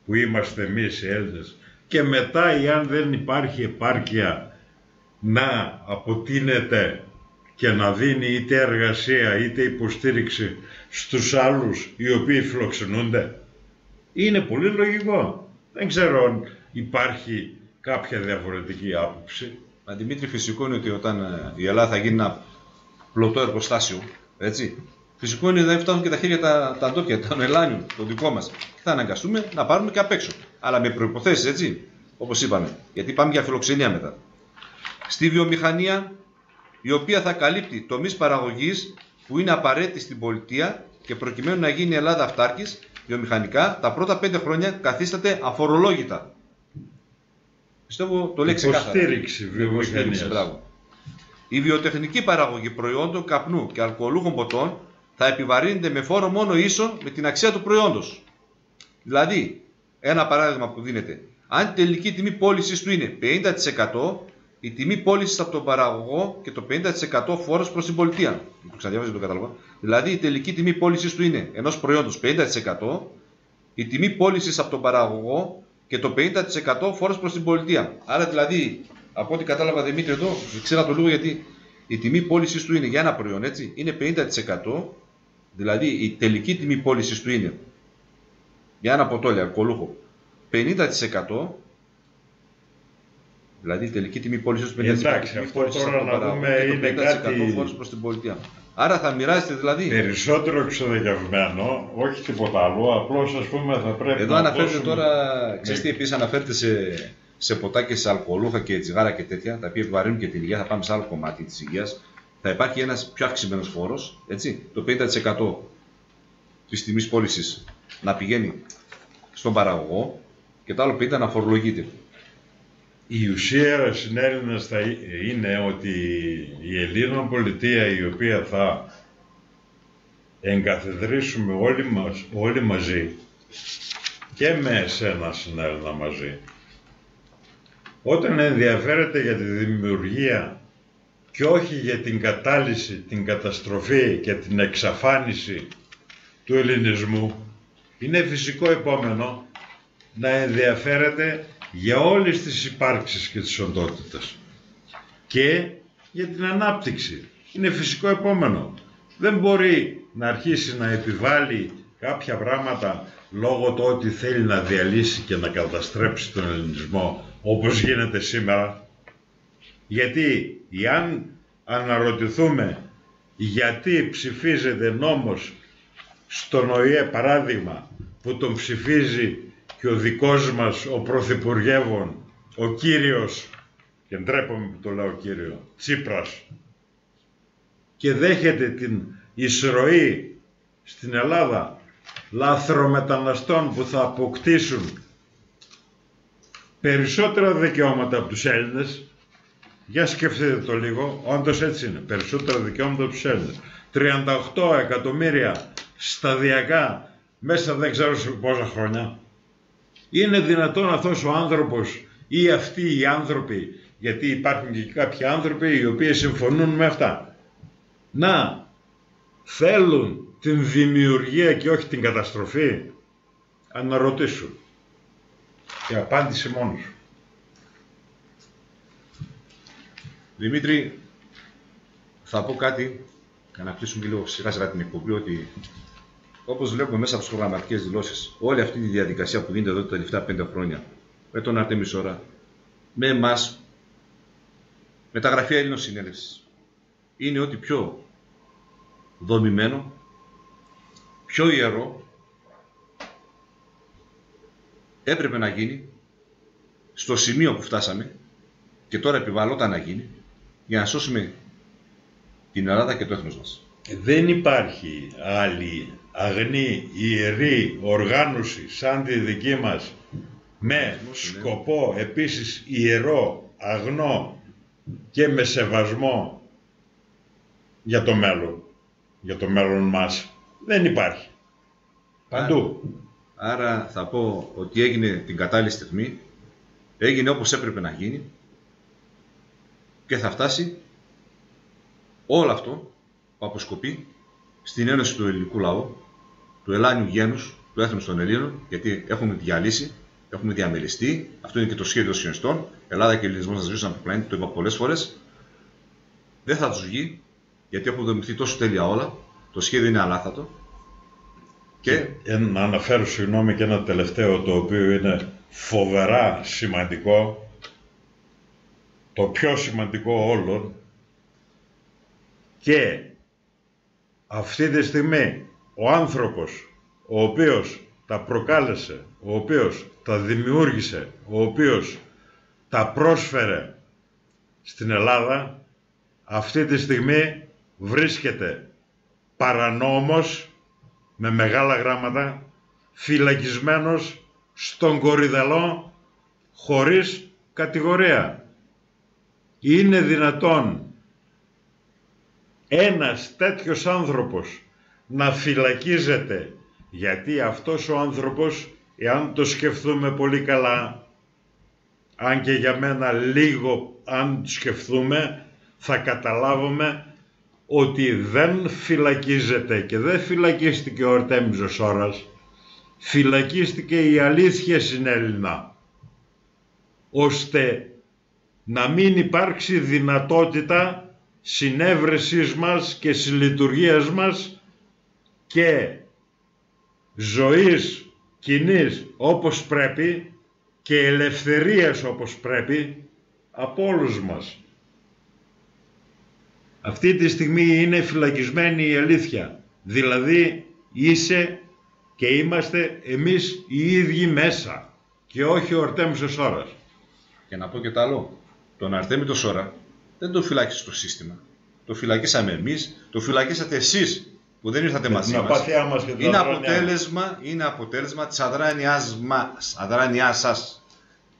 Speaker 2: που είμαστε εμείς οι Έλληνες, και μετά, εάν δεν υπάρχει επάρκεια, να αποτείνεται και να δίνει είτε εργασία είτε υποστήριξη στους άλλους οι οποίοι φιλοξενούνται. Είναι πολύ λογικό. Δεν ξέρω αν υπάρχει κάποια διαφορετική άποψη.
Speaker 1: Δημήτρη, φυσικό είναι ότι όταν η Ελλάδα θα γίνει ένα πλωτό εργοστάσιο, έτσι, φυσικό είναι ότι δεν φτάνουν και τα χέρια τα ντόπια, των ελάνιων, το δικό μας. Και θα αναγκαστούμε να πάρουμε και απ' έξω. Αλλά με προϋποθέσεις, έτσι, όπως είπαμε. Γιατί πάμε για φιλοξενία μετά. Στη βιομηχανία, η οποία θα καλύπτει τομείς παραγωγής που είναι απαραίτητοι στην πολιτεία, και προκειμένου να γίνει η Ελλάδα αυτάρκης βιομηχανικά, τα πρώτα 5 χρόνια καθίσταται αφορολόγητα. Πιστεύω το λέει ξεκάθαρα.
Speaker 2: Υποστήριξη βιομηχανίας.
Speaker 1: Η βιοτεχνική παραγωγή προϊόντων καπνού και αλκοολούχων ποτών θα επιβαρύνεται με φόρο μόνο ίσο με την αξία του προϊόντος. Δηλαδή, ένα παράδειγμα που δίνεται, αν η τελική τιμή πώλησης του είναι 50%, η τιμή πώλησης από τον παραγωγό και το 50% φόρος προς την πολιτεία. Το ξαναδιαβάζω, το κατάλαβα. Δηλαδή, η τελική τιμή πώλησης του είναι ενός προϊόντος 50%, η τιμή πώλησης από τον παραγωγό και το 50% φόρος προς την πολιτεία. Άρα, δηλαδή, από ό,τι κατάλαβα, Δημήτρη, εδώ, ξέρω το λίγο, γιατί η τιμή πώλησης του είναι για ένα προϊόν, έτσι, είναι 50%, δηλαδή η τελική τιμή πώλησης του είναι για ένα ποτόλι αλκοολούχο 50%. Δηλαδή η τελική τιμή πώλησης του 50%.
Speaker 2: Εντάξει, αυτό τώρα να δούμε είναι κάτι
Speaker 1: φόρος προς την πολιτεία. Άρα θα μοιράζεται δηλαδή
Speaker 2: περισσότερο εξοδεκευμένο, όχι τίποτα άλλο, απλώς ας πούμε θα πρέπει
Speaker 1: εδώ να αναφέρεται δώσουμε... τώρα, ξέρεις τι επίσης αναφέρεται σε ποτά και σε αλκοολούχα και τσιγάρα και τέτοια, τα οποία επιβαρύνουν και την υγεία, θα πάμε σε άλλο κομμάτι της υγείας. Θα υπάρχει ένας πιο αυξημένος φόρος, έτσι, το 50% της τιμής πώλησης να πηγαίνει στον παραγωγό και το άλλο 50% να φορολογείται.
Speaker 2: Η ουσία στην Έλληνα θα είναι ότι η Ελλήνων πολιτεία, η οποία θα εγκαθιδρύσουμε όλοι μαζί και με εσένα στην Έλληνα μαζί, όταν ενδιαφέρεται για τη δημιουργία και όχι για την κατάλυση, την καταστροφή και την εξαφάνιση του ελληνισμού, είναι φυσικό επόμενο να ενδιαφέρεται για όλες τις υπάρξεις και τις οντότητες και για την ανάπτυξη. Είναι φυσικό επόμενο. δεν μπορεί να αρχίσει να επιβάλλει κάποια πράγματα λόγω του ότι θέλει να διαλύσει και να καταστρέψει τον ελληνισμό όπως γίνεται σήμερα. Γιατί αν αναρωτηθούμε γιατί ψηφίζεται νόμος στον ΟΗΕ, παράδειγμα, που τον ψηφίζει και ο δικός μας ο Πρωθυπουργεύων, ο κύριος, και ντρέπομαι που το λέω κύριο, Τσίπρας, και δέχεται την εισρωή στην Ελλάδα λαθρομεταναστών που θα αποκτήσουν περισσότερα δικαιώματα από τους Έλληνες. Για σκεφτείτε το λίγο, όντως έτσι είναι, περισσότερα δικαιώματα από τους Έλληνες. 38 εκατομμύρια σταδιακά μέσα δεν ξέρω σε πόσα χρόνια. Είναι δυνατόν αυτός ο άνθρωπος ή αυτοί οι άνθρωποι, γιατί υπάρχουν και κάποιοι άνθρωποι οι οποίοι συμφωνούν με αυτά, να θέλουν την δημιουργία και όχι την καταστροφή? Αναρωτήσου και απάντησε μόνος σου.
Speaker 1: Δημήτρη, θα πω κάτι για να κλείσουμε λίγο σιγά σιγά την εκπομπή, ότι όπως βλέπουμε μέσα από τις προγραμματικές δηλώσεις, όλη αυτή τη διαδικασία που γίνεται εδώ τα τελευταία 5 χρόνια, με τον Αρτέμι Σόρα, με εμάς, με τα γραφεία Ελλήνων Συνέλευσης, είναι ότι πιο δομημένο, πιο ιερό έπρεπε να γίνει στο σημείο που φτάσαμε και τώρα επιβαλλόταν να γίνει για να σώσουμε την Ελλάδα και το έθνος μας.
Speaker 2: Δεν υπάρχει άλλη αγνή ιερή οργάνωση σαν τη δική μας, με σκοπό επίσης ιερό, αγνό και με σεβασμό για το μέλλον, για το μέλλον μας. Δεν υπάρχει. Παντού.
Speaker 1: Άρα θα πω ότι έγινε την κατάλληλη στιγμή, έγινε όπως έπρεπε να γίνει και θα φτάσει όλο αυτό που αποσκοπεί στην ένωση του ελληνικού λαού, του ελάνιου γένους, του έθνους των Ελλήνων, γιατί έχουμε διαλύσει, έχουμε διαμελιστεί. Αυτό είναι και το σχέδιο των Σιωνιστών. Ελλάδα και ελληνισμός να ζήσουν από το πλανήτη, το είπα πολλές φορές. Δεν θα τους βγει, γιατί έχουν δομηθεί τόσο τέλεια όλα. Το σχέδιο είναι αλάθατο. Και
Speaker 2: να αναφέρω, συγγνώμη, και ένα τελευταίο το οποίο είναι φοβερά σημαντικό, το πιο σημαντικό όλων, και αυτή τη στιγμή ο άνθρωπος ο οποίος τα προκάλεσε, ο οποίος τα δημιούργησε, ο οποίος τα πρόσφερε στην Ελλάδα, αυτή τη στιγμή βρίσκεται παρανόμος, με μεγάλα γράμματα, φυλακισμένος στον Κορυδαλό χωρίς κατηγορία. Είναι δυνατόν ένας τέτοιος άνθρωπος να φυλακίζεται, γιατί αυτός ο άνθρωπος, εάν το σκεφτούμε πολύ καλά, αν και για μένα λίγο, αν το σκεφτούμε, θα καταλάβουμε ότι δεν φυλακίζεται και δεν φυλακίστηκε ο Αρτέμιζος Σόρας, φυλακίστηκε η αλήθεια συνέλληνα, ώστε να μην υπάρξει δυνατότητα συνέβρεσής μας και συλλειτουργίας μας και ζωής κοινής όπως πρέπει και ελευθερίας όπως πρέπει από όλους μας. Αυτή τη στιγμή είναι φυλακισμένη η αλήθεια. Δηλαδή είσαι και είμαστε εμείς οι ίδιοι μέσα και όχι ο Αρτέμις ο Σόρας.
Speaker 1: Και να πω και το άλλο. Τον Αρτέμι το Σόρα δεν τον φυλάκισε το σύστημα. Το φυλακίσαμε εμείς, το φυλακίσατε εσείς που δεν ήρθατε μαζί μας. Είναι αποτέλεσμα της αδράνειάς σας.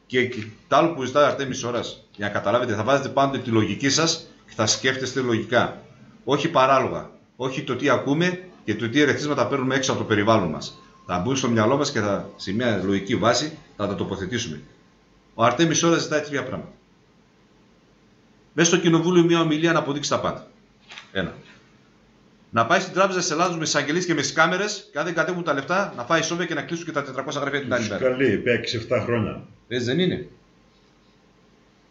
Speaker 1: Και το άλλο που ζητάει ο Αρτέμις Σόρας, για να καταλάβετε, θα βάζετε πάντοτε τη λογική σας και θα σκέφτεστε λογικά. Όχι παράλογα. Όχι το τι ακούμε και το τι ερεθίσματα παίρνουμε έξω από το περιβάλλον μας. Θα μπουν στο μυαλό μας και σε μια λογική βάση θα τα τοποθετήσουμε. Ο Αρτέμις Σόρας ζητάει τρία πράγματα. Μέσα στο κοινοβούλιο μια ομιλία να αποδείξει τα πάντα. Ένα. Να πάει στην Τράπεζα της Ελλάδος με τις αγγελίες και με τις κάμερες και αν δεν κατέβουν τα λεφτά να πάει σόβια και να κλείσουν και τα 400 γραφεία την άλλη μέρα.
Speaker 2: Καλή, 6-7 χρόνια.
Speaker 1: Έτσι δεν είναι?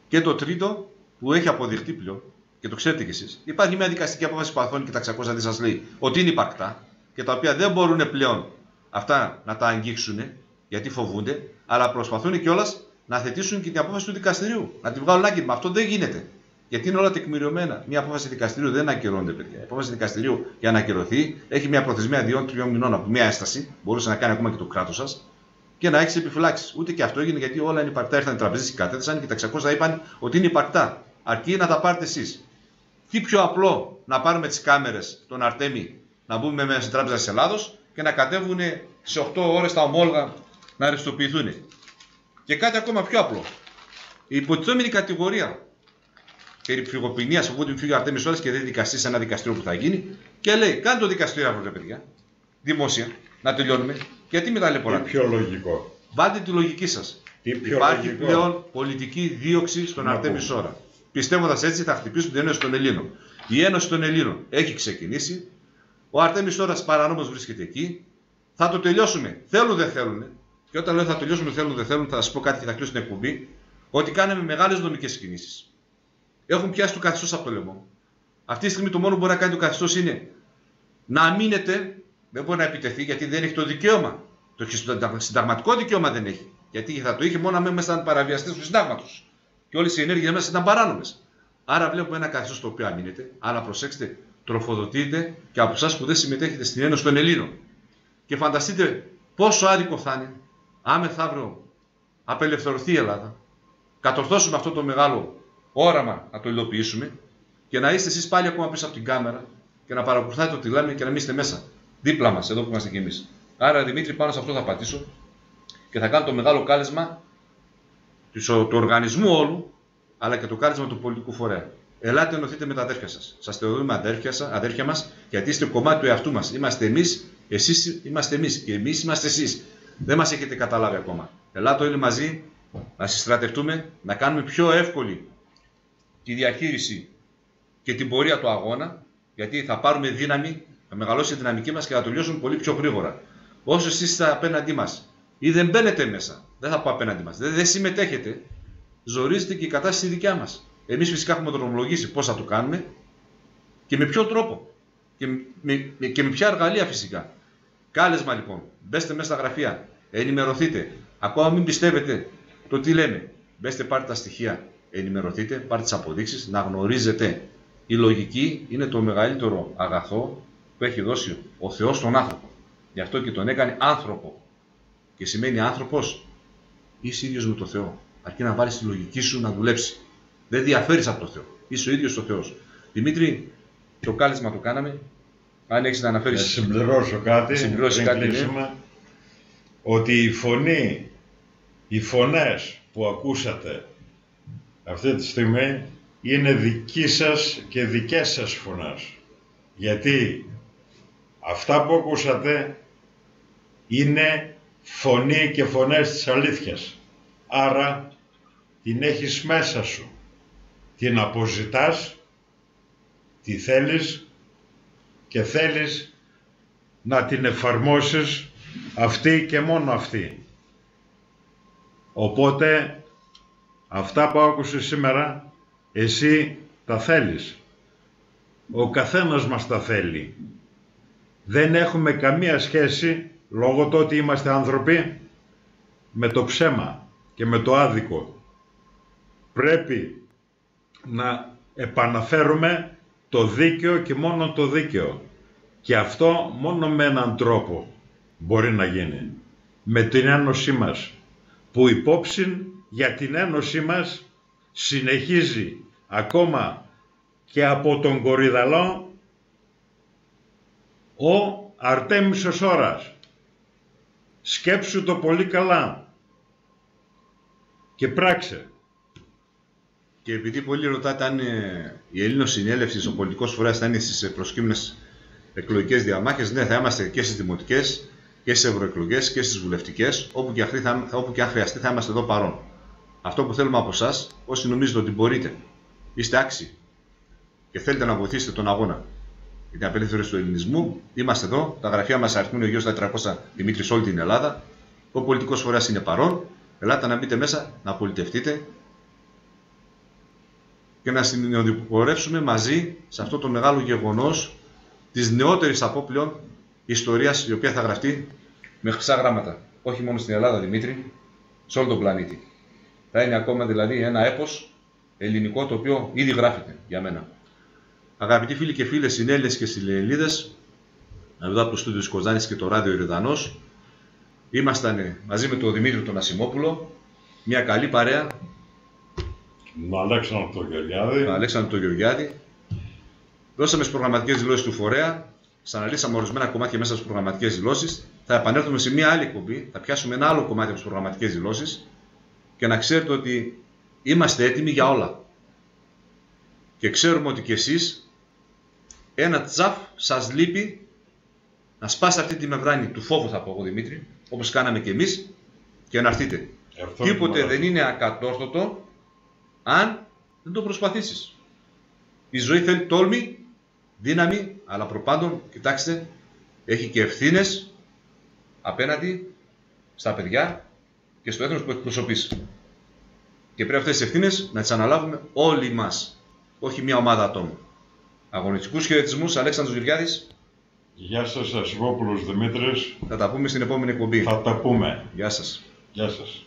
Speaker 1: Και το τρίτο που έχει αποδειχτεί πλέον και το ξέρετε κι εσείς, υπάρχει μια δικαστική απόφαση που αθώνει και τα 600 δις σας λέει ότι είναι υπαρκτά και τα οποία δεν μπορούν πλέον αυτά να τα αγγίξουν γιατί φοβούνται, αλλά προσπαθούν κιόλας να θετήσουν και την απόφαση του δικαστηρίου. Να τη βγάλουν άκρη. Αυτό δεν γίνεται. Γιατί είναι όλα τεκμηριωμένα. Μια απόφαση δικαστηρίου δεν ακυρώνεται, παιδιά. Η απόφαση δικαστηρίου για να ακυρωθεί έχει μια προθεσμία 2-3 μηνών από μια ένσταση. Μπορούσε να κάνει ακόμα και το κράτος σας και να έχει επιφυλάξεις. Ούτε και αυτό έγινε γιατί όλα είναι υπαρκτά. Ήρθαν οι τραπεζές και κατέθεσαν και τα 600 είπαν ότι είναι υπαρκτά. Αρκεί να τα πάρετε εσείς. Τι πιο απλό να πάρουμε τις κάμερες των Αρτέμι, να μπούμε μέσα στην Τράπεζα της Ελλάδος και να κατέβουν σε 8 ώρες τα ομόλογα να ρευστοποιηθούν. Και κάτι ακόμα πιο απλό. Η υποτιθέμενη κατηγορία περί φυγοποινίας, οπότε φύγει ο Αρτέμις ώρες και δεν δικαστεί σε ένα δικαστήριο που θα γίνει και λέει: κάντε το δικαστήριο αύριο, παιδιά. Δημόσια, να τελειώνουμε. Γιατί με τα λεπορά.
Speaker 2: Τι πιο λογικό.
Speaker 1: Βάλτε τη λογική σας. Υπάρχει λογικό πλέον πολιτική δίωξη στον Αρτέμι Σόρα. Πιστεύοντας έτσι θα χτυπήσουν την Ένωση των Ελλήνων. Η Ένωση των Ελλήνων έχει ξεκινήσει. Ο Αρτέμις Σόρας παρανόμως βρίσκεται εκεί. Θα το τελειώσουμε. Θέλουν δεν θέλουν. Και όταν λέω θα τελειώσουμε, θέλουν δεν θέλουν, θα σας πω κάτι και θα κλείσω την εκπομπή. Ότι κάναμε μεγάλες νομικές κινήσεις. Έχουν πιάσει το καθεστώς από το λαιμό. Αυτή τη στιγμή το μόνο που μπορεί να κάνει το καθεστώς είναι να αμήνεται. Δεν μπορεί να επιτεθεί γιατί δεν έχει το δικαίωμα. Το συνταγματικό δικαίωμα δεν έχει. Γιατί θα το είχε μόνο μέσα ήταν παραβιαστές του συντάγματος. Και όλες οι ενέργειες μέσα ήταν παράνομες. Άρα βλέπουμε ένα καθεστώς το οποίο αμήνεται. Αλλά προσέξτε, τροφοδοτείτε και από εσάς που δεν συμμετέχετε στην Ένωση των Ελλήνων. Και φανταστείτε πόσο άδικο θα είναι αν μεθαύριο απελευθερωθεί η Ελλάδα, κατορθώσουμε αυτό το μεγάλο όραμα να το υλοποιήσουμε και να είστε εσείς πάλι ακόμα πίσω από την κάμερα και να παρακολουθάτε ό,τι λέμε και να μην είστε μέσα. Δίπλα μας, εδώ που είμαστε κι εμείς. Άρα, Δημήτρη, πάνω σε αυτό θα πατήσω και θα κάνω το μεγάλο κάλεσμα του οργανισμού όλου, αλλά και το κάλεσμα του πολιτικού φορέα. Ελάτε, ενωθείτε με τα αδέρφια σας. Σας θεωρούμε αδέρφια μας, γιατί είστε κομμάτι του εαυτού μας. Είμαστε εμείς, εσείς είμαστε εμείς και εμείς είμαστε εσείς. Δεν μας έχετε καταλάβει ακόμα. Ελάτε όλοι μαζί να συστρατευτούμε, να κάνουμε πιο εύκολη τη διαχείριση και την πορεία του αγώνα, γιατί θα πάρουμε δύναμη, θα μεγαλώσει η δυναμική μας και θα το λιώσουμε πολύ πιο γρήγορα. Όσο εσείς είστε απέναντί μας ή δεν μπαίνετε μέσα, δεν θα πω απέναντί μας, δεν συμμετέχετε, ζορίζεται και η κατάσταση δικιά μας. Εμείς φυσικά έχουμε δρομολογήσει πώς θα το κάνουμε και με ποιο τρόπο και με ποια εργαλεία φυσικά. Κάλεσμα λοιπόν, μπέστε μέσα στα γραφεία, ενημερωθείτε. Ακόμα μην πιστεύετε το τι λέμε. Μπέστε, πάρτε τα στοιχεία, ενημερωθείτε, πάρτε τις αποδείξεις, να γνωρίζετε. Η λογική είναι το μεγαλύτερο αγαθό που έχει δώσει ο Θεός στον άνθρωπο. Γι' αυτό και τον έκανε άνθρωπο. Και σημαίνει άνθρωπος, είσαι ίδιος με τον Θεό. Αρκεί να βάλεις τη λογική σου να δουλέψει. Δεν διαφέρεις από τον Θεό. Είσαι ο ίδιος ο Θεός. Δημήτρη, το κάλεσμα το κάναμε. Αν έχεις να αναφέρεις.
Speaker 2: Να συμπληρώσω κάτι.
Speaker 1: Ναι.
Speaker 2: Ότι οι φωνές που ακούσατε αυτή τη στιγμή είναι δική σας και δικές σας φωνές. Γιατί αυτά που ακούσατε είναι φωνή και φωνές της αλήθειας. Άρα την έχεις μέσα σου. Την αποζητάς, τη θέλεις και θέλεις να την εφαρμόσεις αυτή και μόνο αυτή. Οπότε αυτά που άκουσες σήμερα εσύ τα θέλεις. Ο καθένας μας τα θέλει. Δεν έχουμε καμία σχέση, λόγω του ότι είμαστε άνθρωποι, με το ψέμα και με το άδικο. Πρέπει να επαναφέρουμε το δίκαιο και μόνο το δίκαιο. Και αυτό μόνο με έναν τρόπο μπορεί να γίνει. Με την ένωσή μας, που υπόψη για την ένωσή μας συνεχίζει ακόμα και από τον Κορυδαλό ο Αρτέμις ο Σόρας. Σκέψου το πολύ καλά και πράξε.
Speaker 1: Και επειδή πολλοί ρωτάτε αν η Ελλήνος Συνέλευση, ο πολιτικός φορέας θα είναι στις προσκύμενες εκλογικές διαμάχες, ναι, θα είμαστε και στις δημοτικές και στις ευρωεκλογές και στις βουλευτικές, όπου και αν χρειαστεί θα είμαστε εδώ παρόν. Αυτό που θέλουμε από εσάς, όσοι νομίζετε ότι μπορείτε, είστε άξιοι και θέλετε να βοηθήσετε τον αγώνα για την απελευθέρωση του ελληνισμού, είμαστε εδώ. Τα γραφεία μας αριθμούν γύρω στα 400 Δημήτρη σε όλη την Ελλάδα. Ο πολιτικός φορέας είναι παρόν. Ελάτε να μπείτε μέσα, να πολιτευτείτε. και να συνοδοιπορεύσουμε μαζί σε αυτό το μεγάλο γεγονός της νεότερης απόπλεον ιστορίας, η οποία θα γραφτεί με χρυσά γράμματα. Όχι μόνο στην Ελλάδα, Δημήτρη, σε όλο τον πλανήτη. Θα είναι ακόμα δηλαδή ένα έπος ελληνικό, το οποίο ήδη γράφεται για μένα. Αγαπητοί φίλοι και φίλες, συνέλληνες και συνελληνίδες, εδώ από το στούντιο της Κοζάνης και το ράδιο Ιριδανός, ήμασταν μαζί με τον Δημήτρη τον Ασημόπουλο, μια καλή παρέα.
Speaker 2: Με Αλέξανδρο τον Γεωργιάδη.
Speaker 1: Με Αλέξανδρο τον Γεωργιάδη. Δώσαμε στις προγραμματικές δηλώσεις του φορέα, ξαναλύσαμε ορισμένα κομμάτια μέσα στις προγραμματικές δηλώσεις. Θα επανέλθουμε σε μια άλλη εκπομπή, θα πιάσουμε ένα άλλο κομμάτι από τις προγραμματικές δηλώσεις και να ξέρετε ότι είμαστε έτοιμοι για όλα. Και ξέρουμε ότι κι εσείς ένα τσαφ σας λείπει να σπάσετε αυτή τη μεμβράνη του φόβου, θα πω εγώ Δημήτρη, όπως κάναμε κι εμείς, και να έρθείτε. Τίποτε δεν είναι ακατόρθωτο αν δεν το προσπαθήσεις. Η ζωή θέλει τόλμη, δύναμη, αλλά προπάντων, κοιτάξτε, έχει και ευθύνες απέναντι στα παιδιά και στο έθνος που εκπροσωπείς. Και πρέπει αυτές τις ευθύνες να τις αναλάβουμε όλοι μας, όχι μια ομάδα ατόμων. Αγωνιστικούς χαιρετισμούς, Αλέξανδρος Γεωργιάδης.
Speaker 2: Γεια σας, Ασημόπουλος Δημήτρης.
Speaker 1: Θα τα πούμε στην επόμενη εκπομπή.
Speaker 2: Θα τα πούμε.
Speaker 1: Γεια σας.
Speaker 2: Γεια σας.